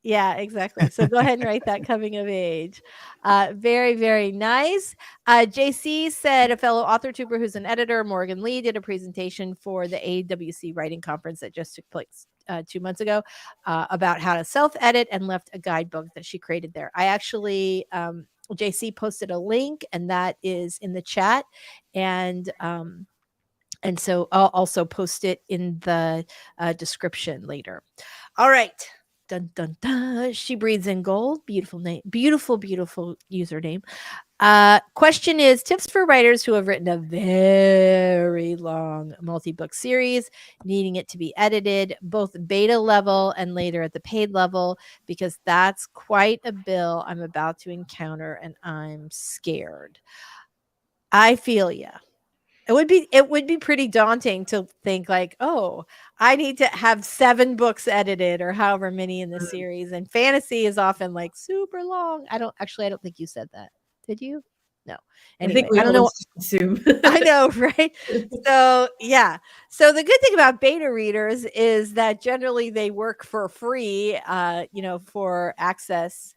Yeah, exactly. So go ahead and write that coming of age. Very, very nice. JC said a fellow author tuber who's an editor, Morgan Lee, did a presentation for the AWC writing conference that just took place 2 months ago about how to self-edit and left a guidebook that she created there. I actually, JC posted a link and that is in the chat. And so I'll also post it in the description later. All right. Dun, dun, dun. She breathes in gold. Beautiful name. Beautiful, beautiful username. Question is tips for writers who have written a very long multi-book series, needing it to be edited, both beta level and later at the paid level, because that's quite a bill I'm about to encounter and I'm scared. I feel ya. It would be pretty daunting to think like, oh, I need to have 7 books edited or however many in the series. And fantasy is often like super long. I don't think you said that. Did you? No. Anyway, I don't know. Assume. I know, right? So yeah. So the good thing about beta readers is that generally they work for free, for access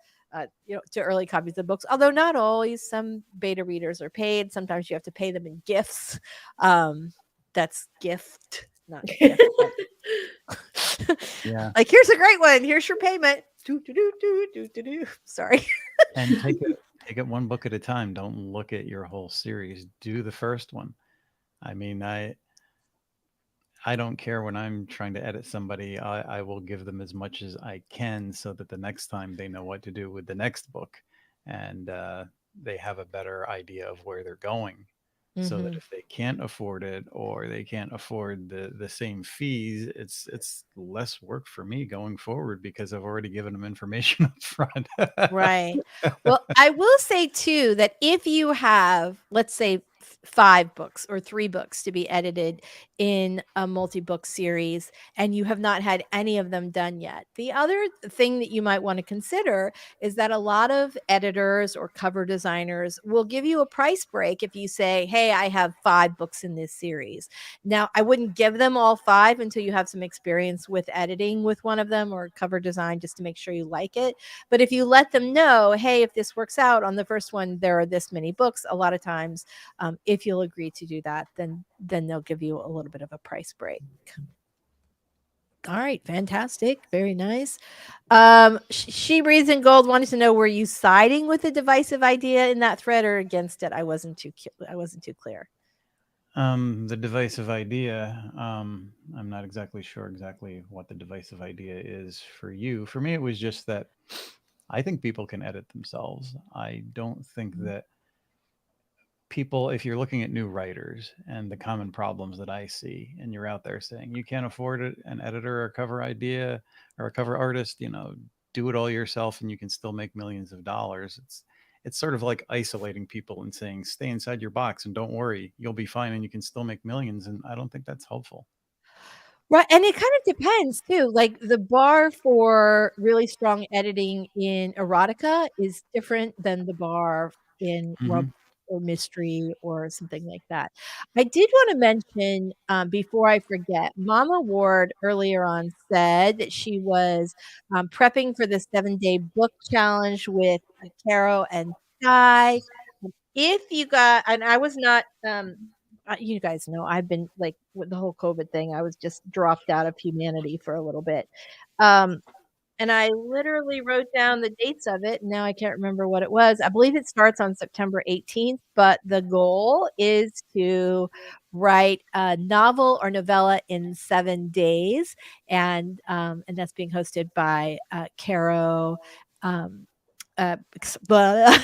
to early copies of books, although not always. Some beta readers are paid. Sometimes you have to pay them in gifts. That's gift, not gift. Yeah. Like, here's a great one. Here's your payment. Sorry. And take it one book at a time. Don't look at your whole series. Do the first one. I mean, I don't care when I'm trying to edit somebody. I will give them as much as I can so that the next time they know what to do with the next book and they have a better idea of where they're going. So that if they can't afford it or they can't afford the same fees, it's less work for me going forward because I've already given them information up front. Right. Well, I will say too that if you have, let's say, 5 books or 3 books to be edited in a multi-book series and you have not had any of them done yet, the other thing that you might want to consider is that a lot of editors or cover designers will give you a price break if you say, hey, I have 5 books in this series. Now, I wouldn't give them all 5 until you have some experience with editing with one of them or cover design just to make sure you like it. But if you let them know, hey, if this works out on the first one, there are this many books, a lot of times, if you'll agree to do that, then they'll give you a little bit of a price break. All right, fantastic, very nice. She Breathes in Gold wanted to know, were you siding with the divisive idea in that thread or against it? I wasn't too clear. The divisive idea. I'm not exactly sure exactly what the divisive idea is for you. For me, it was just that I think people can edit themselves. I don't think that people, if you're looking at new writers and the common problems that I see, and you're out there saying you can't afford an editor or a cover idea or a cover artist, do it all yourself and you can still make millions of dollars. It's sort of like isolating people and saying stay inside your box and don't worry, you'll be fine and you can still make millions. And I don't think that's helpful. Right, and it kind of depends too. Like the bar for really strong editing in erotica is different than the bar in Hmm. romance or mystery or something like that. I did want to mention before I forget, Mama Ward earlier on said that she was prepping for the 7-day book challenge with Caro and Sky. If you got, and I was not, you guys know I've been like with the whole COVID thing, I was just dropped out of humanity for a little bit. Um, and I literally wrote down the dates of it. And now I can't remember what it was. I believe it starts on September 18th, but the goal is to write a novel or novella in 7 days. And that's being hosted by Caro. Um,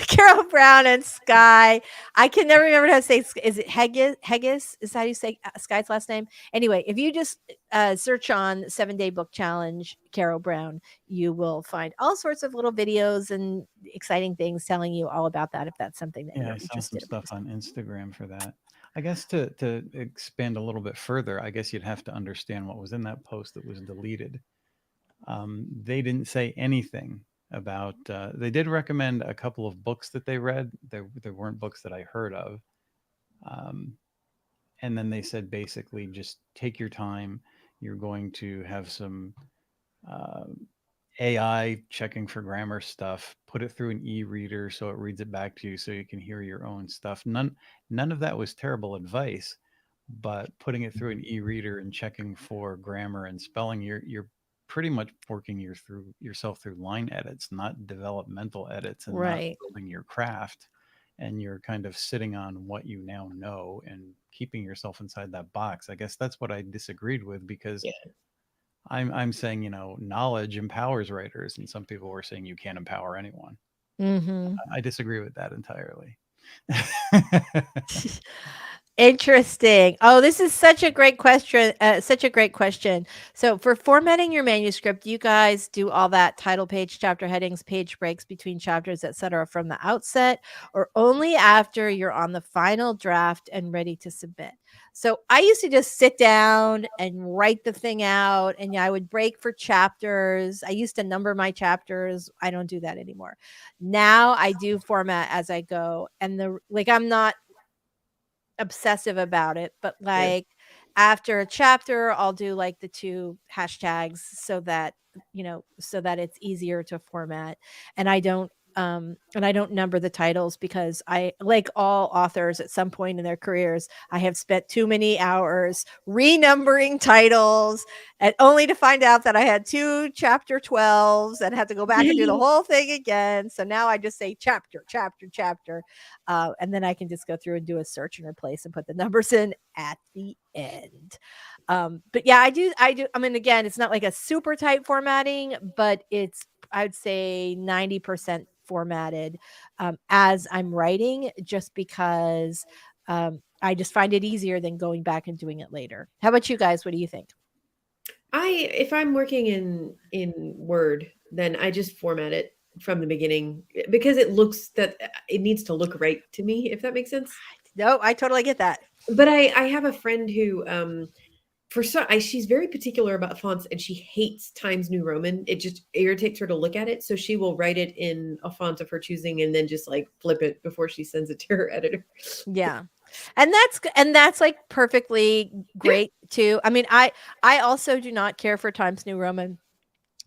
Carol Brown and Sky. I can never remember how to say. Is it Haggis? Haggis is how you say Sky's last name. Anyway, if you just search on 7-day book challenge Carol Brown, you will find all sorts of little videos and exciting things telling you all about that. If that's something that Yeah, you're I saw some interested stuff in. on Instagram for that. I guess to expand a little bit further, I guess you'd have to understand what was in that post that was deleted. They didn't say anything about. They did recommend a couple of books that they read. There weren't books that I heard of. Um, and then they said basically just take your time. You're going to have some uh, AI checking for grammar stuff. Put it through an e-reader so it reads it back to you so you can hear your own stuff. None of that was terrible advice, but putting it through an e-reader and checking for grammar and spelling, you're pretty much working yourself through line edits, not developmental edits, and not Right. building your craft. And you're kind of sitting on what you now know and keeping yourself inside that box. I guess that's what I disagreed with because Yeah. I'm saying, knowledge empowers writers, and some people were saying you can't empower anyone. Mm-hmm. I disagree with that entirely. Interesting. Oh, this is such a great question. Such a great question. So, for formatting your manuscript, you guys do all that title page, chapter headings, page breaks between chapters, etc., from the outset, or only after you're on the final draft and ready to submit. So, I used to just sit down and write the thing out, and I would break for chapters. I used to number my chapters. I don't do that anymore. Now I do format as I go, and I'm not obsessive about it, but Yeah. like after a chapter, I'll do like the 2 hashtags so that, so that it's easier to format. And I don't number the titles because I, like all authors at some point in their careers, I have spent too many hours renumbering titles and only to find out that I had 2 chapter 12s and had to go back and do the whole thing again. So now I just say chapter, chapter, chapter. And then I can just go through and do a search and replace and put the numbers in at the end. But yeah, I do. I mean, again, it's not like a super tight formatting, but it's, I'd say 90% formatted as I'm writing, just because I just find it easier than going back and doing it later. How about you guys? What do you think? If I'm working in Word, then I just format it from the beginning because it needs to look right to me, if that makes sense. No, I totally get that. But I have a friend who she's very particular about fonts and she hates Times New Roman. It just irritates her to look at it. So she will write it in a font of her choosing and then just like flip it before she sends it to her editor. Yeah. And that's like perfectly Yeah. great too. I mean, I also do not care for Times New Roman,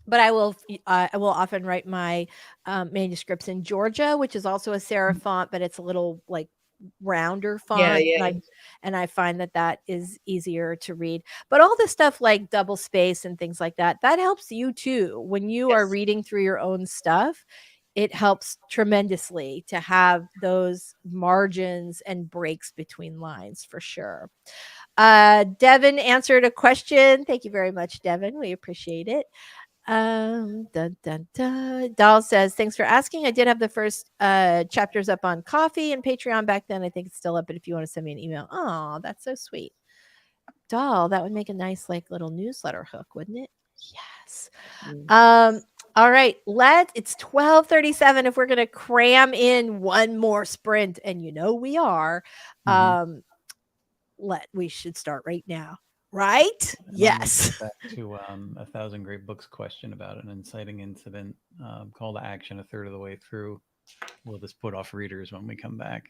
but I will often write my manuscripts in Georgia, which is also a serif font, but it's a little like rounder Yeah, font, yeah. and I find that is easier to read. But all the stuff like double space and things like that, that helps you too when you are Yes. reading through your own stuff. it helps tremendously to have those margins and breaks between lines for sure. Devin answered a question. Thank you very much, Devin. We appreciate it. Dun, dun, dun. Doll says, thanks for asking. I did have the first chapters up on Coffee and Patreon back then. I think it's still up, but if you want to send me an email. Oh, that's so sweet. Doll, that would make a nice like little newsletter hook, wouldn't it? Yes. All right, it's 12:37. If we're gonna cram in one more sprint, and you know we are, we should start right now. Right? Yes. Back to a Thousand Great Books question about an inciting incident. Call to action a third of the way through. We'll just put off readers when we come back.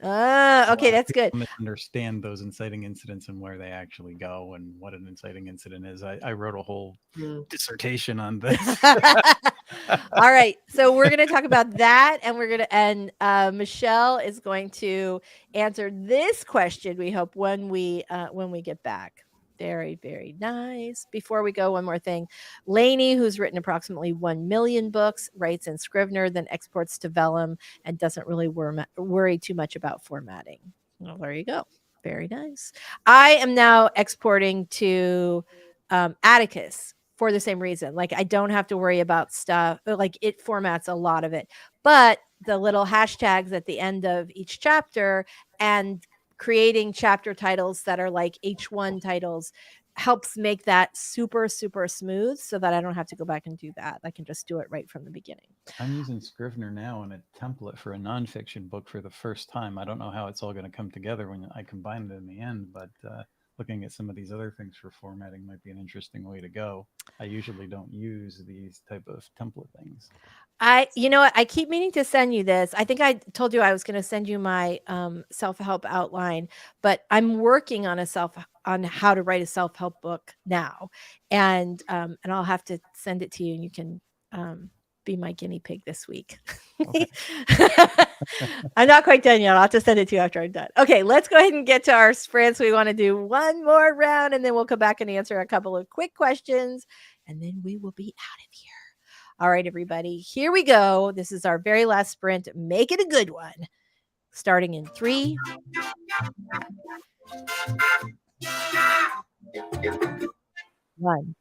Okay, that's good. Understand those inciting incidents and where they actually go and what an inciting incident is. I wrote a whole dissertation on this. All right, so we're going to talk about that, and Michelle is going to answer this question. We hope when we get back. Very, very nice. Before we go, one more thing. Lainey, who's written approximately 1 million books, writes in Scrivener, then exports to Vellum, and doesn't really worry too much about formatting. Well, there you go. Very nice. I am now exporting to Atticus for the same reason. Like, I don't have to worry about stuff. Like, it formats a lot of it. But the little hashtags at the end of each chapter and creating chapter titles that are like H1 titles helps make that super, super smooth so that I don't have to go back and do that. I can just do it right from the beginning. I'm using Scrivener now in a template for a nonfiction book for the first time. I don't know how it's all going to come together when I combine it in the end, but looking at some of these other things for formatting might be an interesting way to go. I usually don't use these type of template things. You know what? I keep meaning to send you this. I think I told you I was going to send you my self-help outline, but I'm working on on how to write a self-help book now, and I'll have to send it to you, and you can be my guinea pig this week. Okay. I'm not quite done yet. I'll have to send it to you after I'm done. Okay, let's go ahead and get to our sprints. We want to do one more round, and then we'll come back and answer a couple of quick questions, and then we will be out of here. All right, everybody, here we go. This is our very last sprint. Make it a good one. Starting in 3, 1.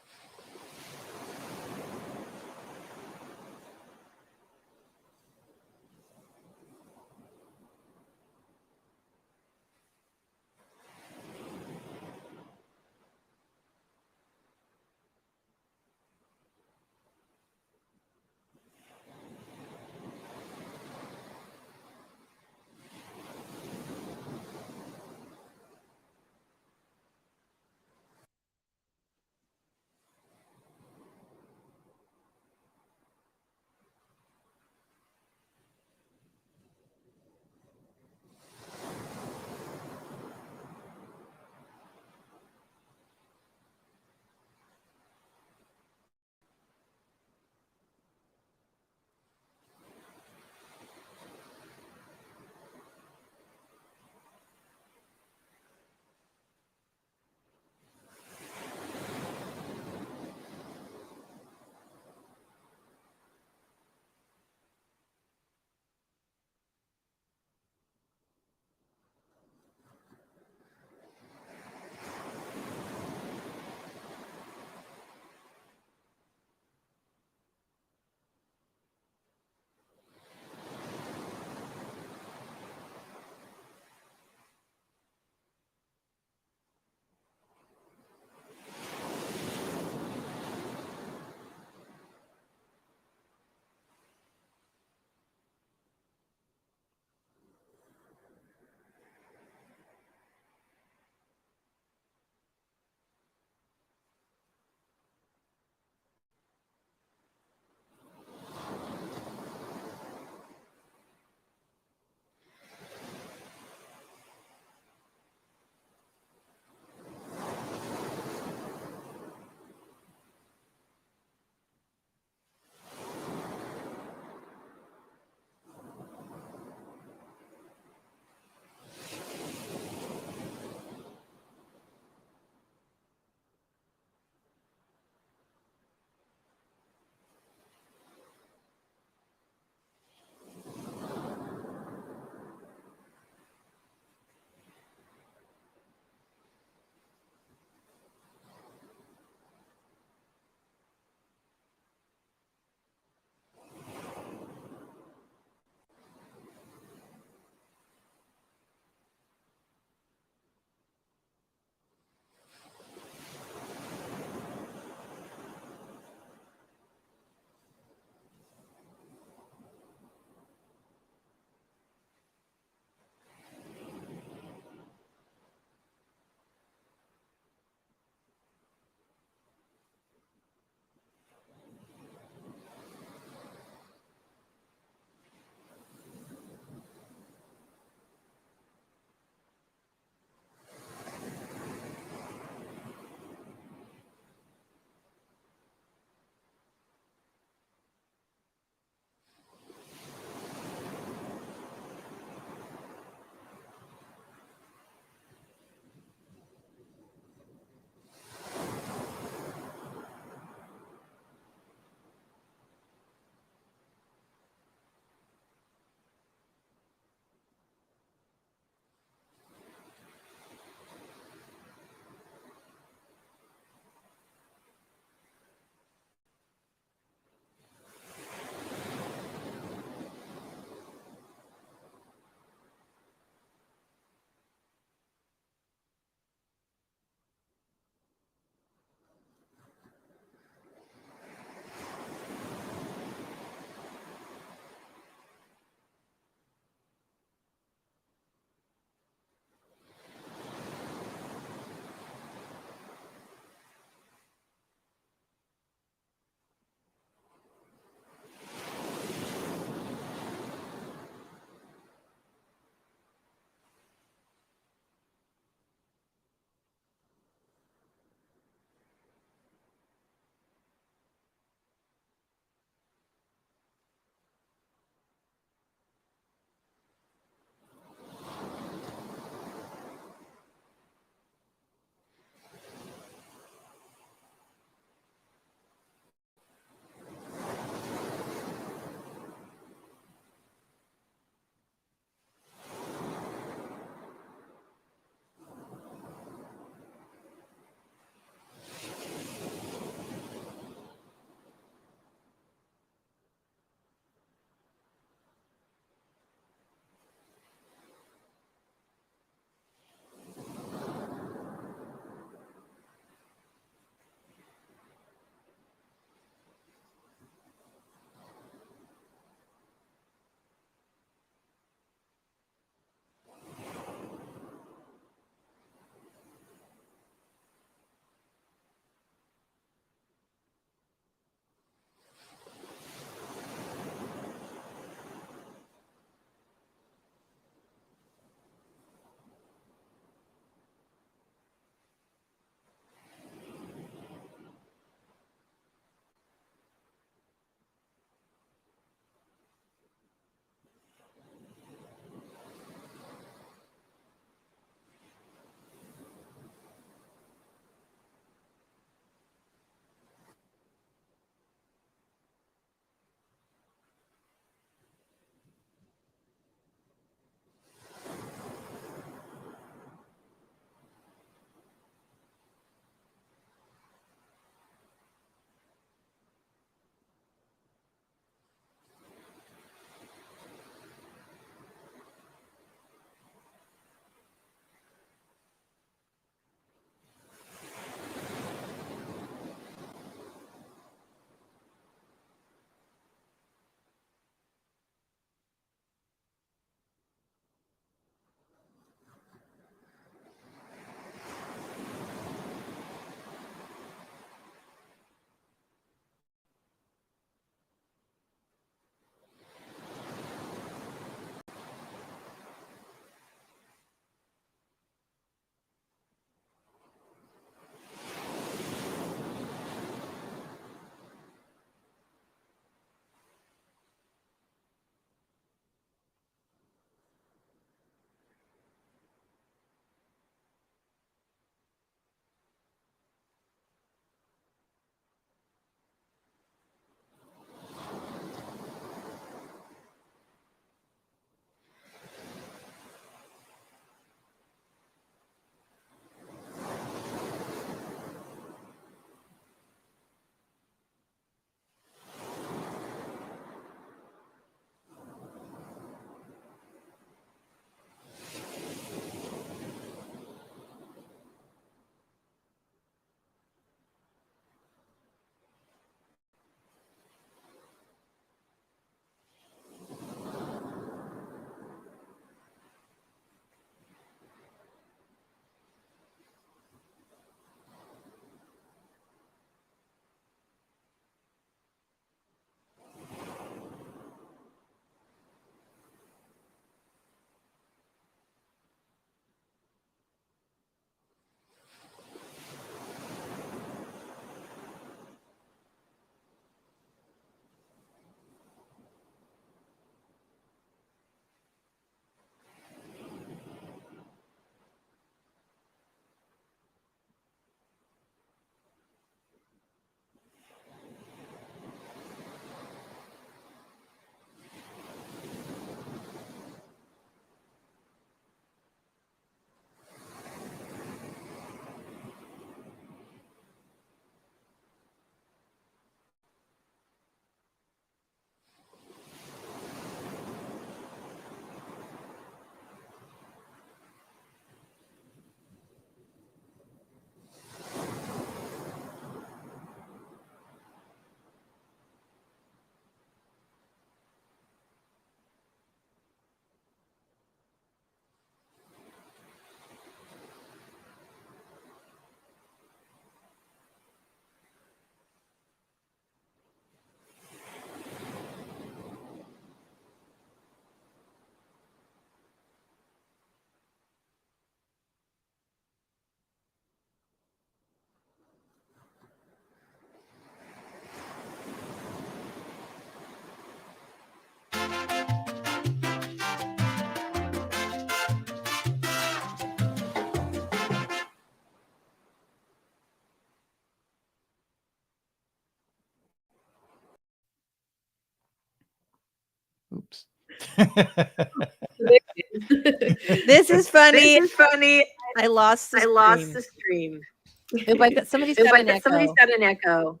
This is funny. This is funny. I lost the I lost stream. the stream. Somebody's got an echo. Somebody's got an echo.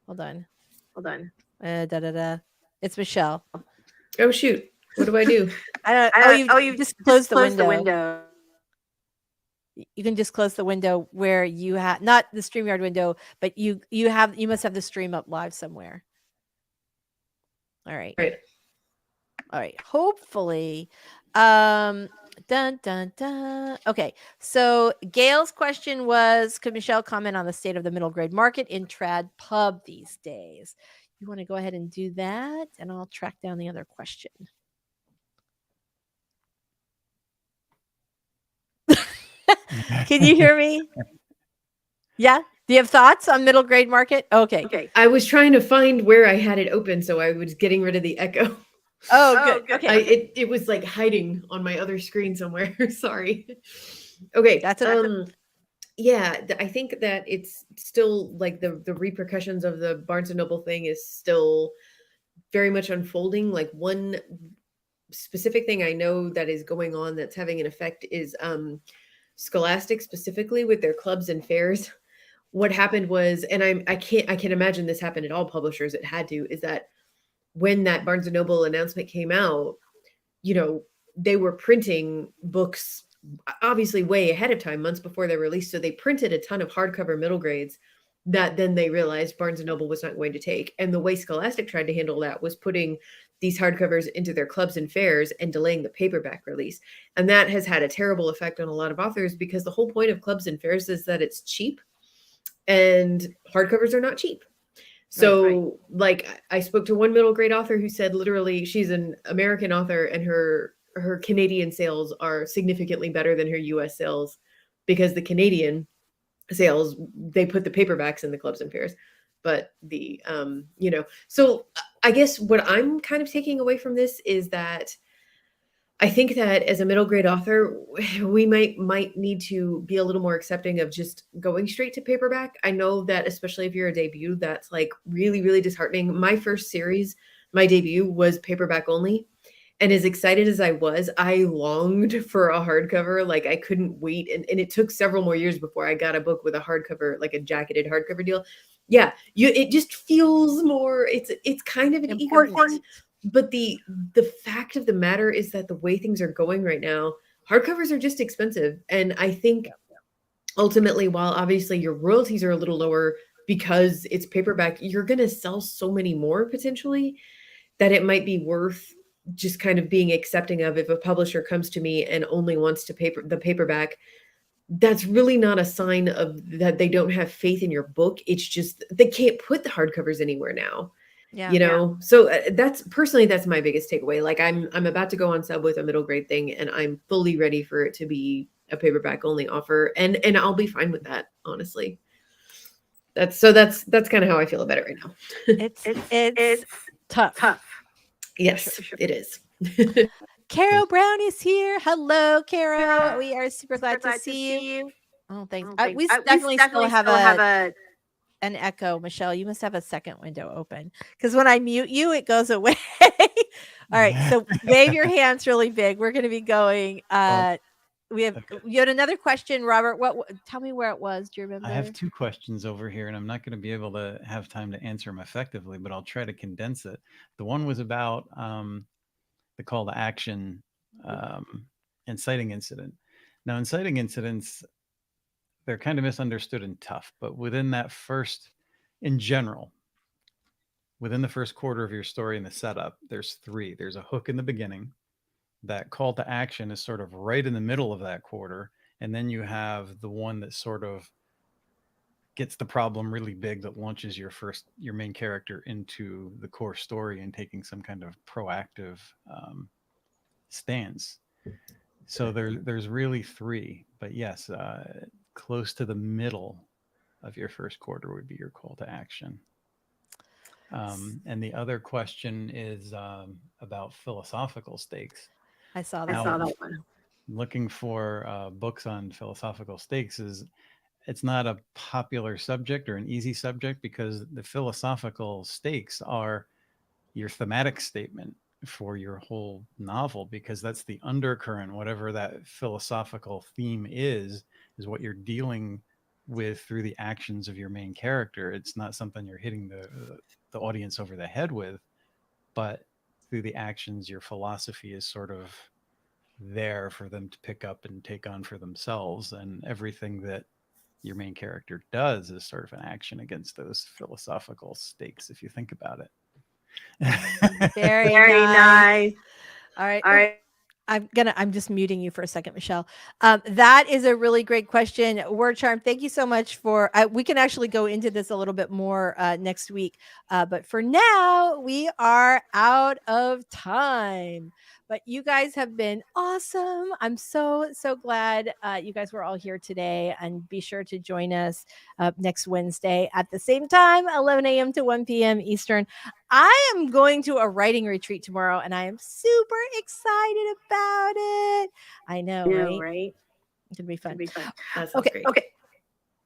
Hold on. Hold on. It's Michelle. Oh shoot! What do I do? I don't. You just close the window. You can just close the window where you have not the StreamYard window, but you must have the stream up live somewhere. All right. All right. Hopefully. Dun dun dun. Okay. So Gail's question was, could Michelle comment on the state of the middle grade market in trad pub these days? You want to go ahead and do that, and I'll track down the other question. Can you hear me? Yeah. Do you have thoughts on middle grade market? Okay. I was trying to find where I had it open, so I was getting rid of the echo. Oh, good. Okay. It was like hiding on my other screen somewhere. Sorry. Okay. That's yeah, I think that it's still like the repercussions of the Barnes and Noble thing is still very much unfolding. Like one specific thing I know that is going on that's having an effect is Scholastic, specifically with their clubs and fairs. What happened was, and I can imagine this happened at all publishers, it had to, is that when that Barnes and Noble announcement came out, you know, they were printing books obviously way ahead of time, months before they're released. So they printed a ton of hardcover middle grades that then they realized Barnes and Noble was not going to take. And the way Scholastic tried to handle that was putting these hardcovers into their clubs and fairs and delaying the paperback release. And that has had a terrible effect on a lot of authors, because the whole point of clubs and fairs is that it's cheap, and hardcovers are not cheap. So like I spoke to one middle grade author who said literally she's an American author and her Canadian sales are significantly better than her US sales, because the Canadian sales, they put the paperbacks in the clubs and fairs. But the you know, so I guess what I'm kind of taking away from this is that I think that as a middle grade author, we might need to be a little more accepting of just going straight to paperback. I know that especially if you're a debut, that's like really, really disheartening. My first series, my debut, was paperback only. And as excited as I was, I longed for a hardcover. Like I couldn't wait. And it took several more years before I got a book with a hardcover, like a jacketed hardcover deal. Yeah, it just feels more, it's kind of an important. But the fact of the matter is that the way things are going right now, hardcovers are just expensive. And I think ultimately, while obviously your royalties are a little lower because it's paperback, you're going to sell so many more potentially that it might be worth just kind of being accepting of. If a publisher comes to me and only wants to the paperback, that's really not a sign of that they don't have faith in your book. It's just they can't put the hardcovers anywhere now. Yeah. You know, so that's my biggest takeaway. Like I'm about to go on sub with a middle grade thing, and I'm fully ready for it to be a paperback only offer, and I'll be fine with that, honestly. That's kind of how I feel about it right now. It's tough. Yes, it is. Carol Brown is here. Hello, Carol. We are super glad to see you. Oh, thanks. We definitely still have an echo. Michelle, you must have a second window open, because when I mute you, it goes away. All right, so wave your hands really big. We're going to be going. You had another question, Robert. What? Tell me where it was. Do you remember? I have two questions over here, and I'm not going to be able to have time to answer them effectively, but I'll try to condense it. The one was about the call to action inciting incident. Now, inciting incidents, they're kind of misunderstood and tough, but within that first, in general, within the first quarter of your story in the setup, there's three. There's a hook in the beginning. That call to action is sort of right in the middle of that quarter. And then you have the one that sort of gets the problem really big, that launches your main character into the core story and taking some kind of proactive stance. So there's really three, but yes, close to the middle of your first quarter would be your call to action. And the other question is about philosophical stakes. I saw that one. Looking for books on philosophical stakes it's not a popular subject or an easy subject, because the philosophical stakes are your thematic statement. for your whole novel, because that's the undercurrent, whatever that philosophical theme is what you're dealing with through the actions of your main character. It's not something you're hitting the audience over the head with, but through the actions, your philosophy is sort of there for them to pick up and take on for themselves. And everything that your main character does is sort of an action against those philosophical stakes, if you think about it. Very, Very nice. nice. All right. All right. I'm just muting you for a second, Michelle. That is a really great question. Word Charm, thank you so much for, we can actually go into this a little bit more next week. But for now, we are out of time. But you guys have been awesome. I'm so glad you guys were all here today. And be sure to join us next Wednesday at the same time, 11 a.m. to 1 p.m. Eastern. I am going to a writing retreat tomorrow, and I am super excited about it. I know, right? It's gonna be fun. That sounds great. Okay.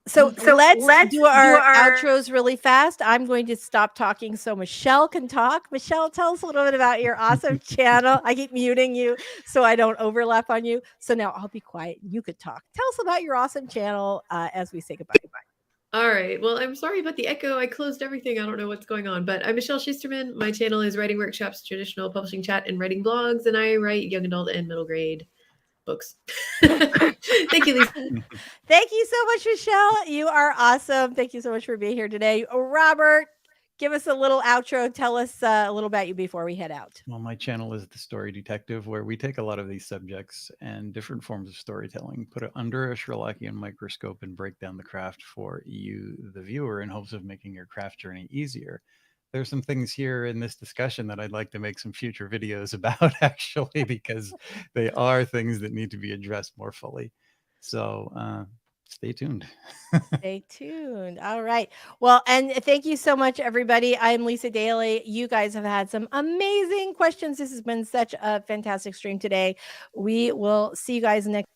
So let's do our outros really fast. I'm going to stop talking so Michelle can talk. Michelle, tell us a little bit about your awesome channel. I keep muting you so I don't overlap on you. So now I'll be quiet. You could talk. Tell us about your awesome channel as we say goodbye. All right. Well, I'm sorry about the echo. I closed everything. I don't know what's going on, but I'm Michelle Schusterman. My channel is Writing Workshops, Traditional Publishing Chat, and Writing Blogs, and I write young adult and middle grade books. Thank you, Lisa. Thank you so much, Michelle. You are awesome. Thank you so much for being here today. Robert, give us a little outro. Tell us a little about you before we head out. Well, my channel is The Story Detective, where we take a lot of these subjects and different forms of storytelling, put it under a Sherlockian microscope, and break down the craft for you, the viewer, in hopes of making your craft journey easier. There's some things here in this discussion that I'd like to make some future videos about, actually, because they are things that need to be addressed more fully. So stay tuned. Stay tuned. All right. Well, and thank you so much, everybody. I'm Lisa Daly. You guys have had some amazing questions. This has been such a fantastic stream today. We will see you guys next.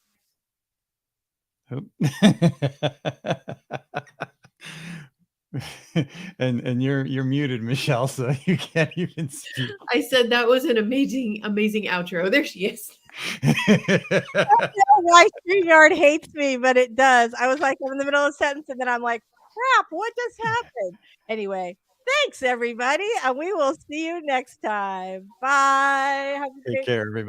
and you're muted, Michelle, so you can't even speak. I said that was an amazing outro. There she is. I don't know why StreamYard hates me, but it does. I was like, I'm in the middle of a sentence, and then I'm like, crap, what just happened? Anyway, thanks, everybody, and we will see you next time. Bye. Have a Take care, everybody.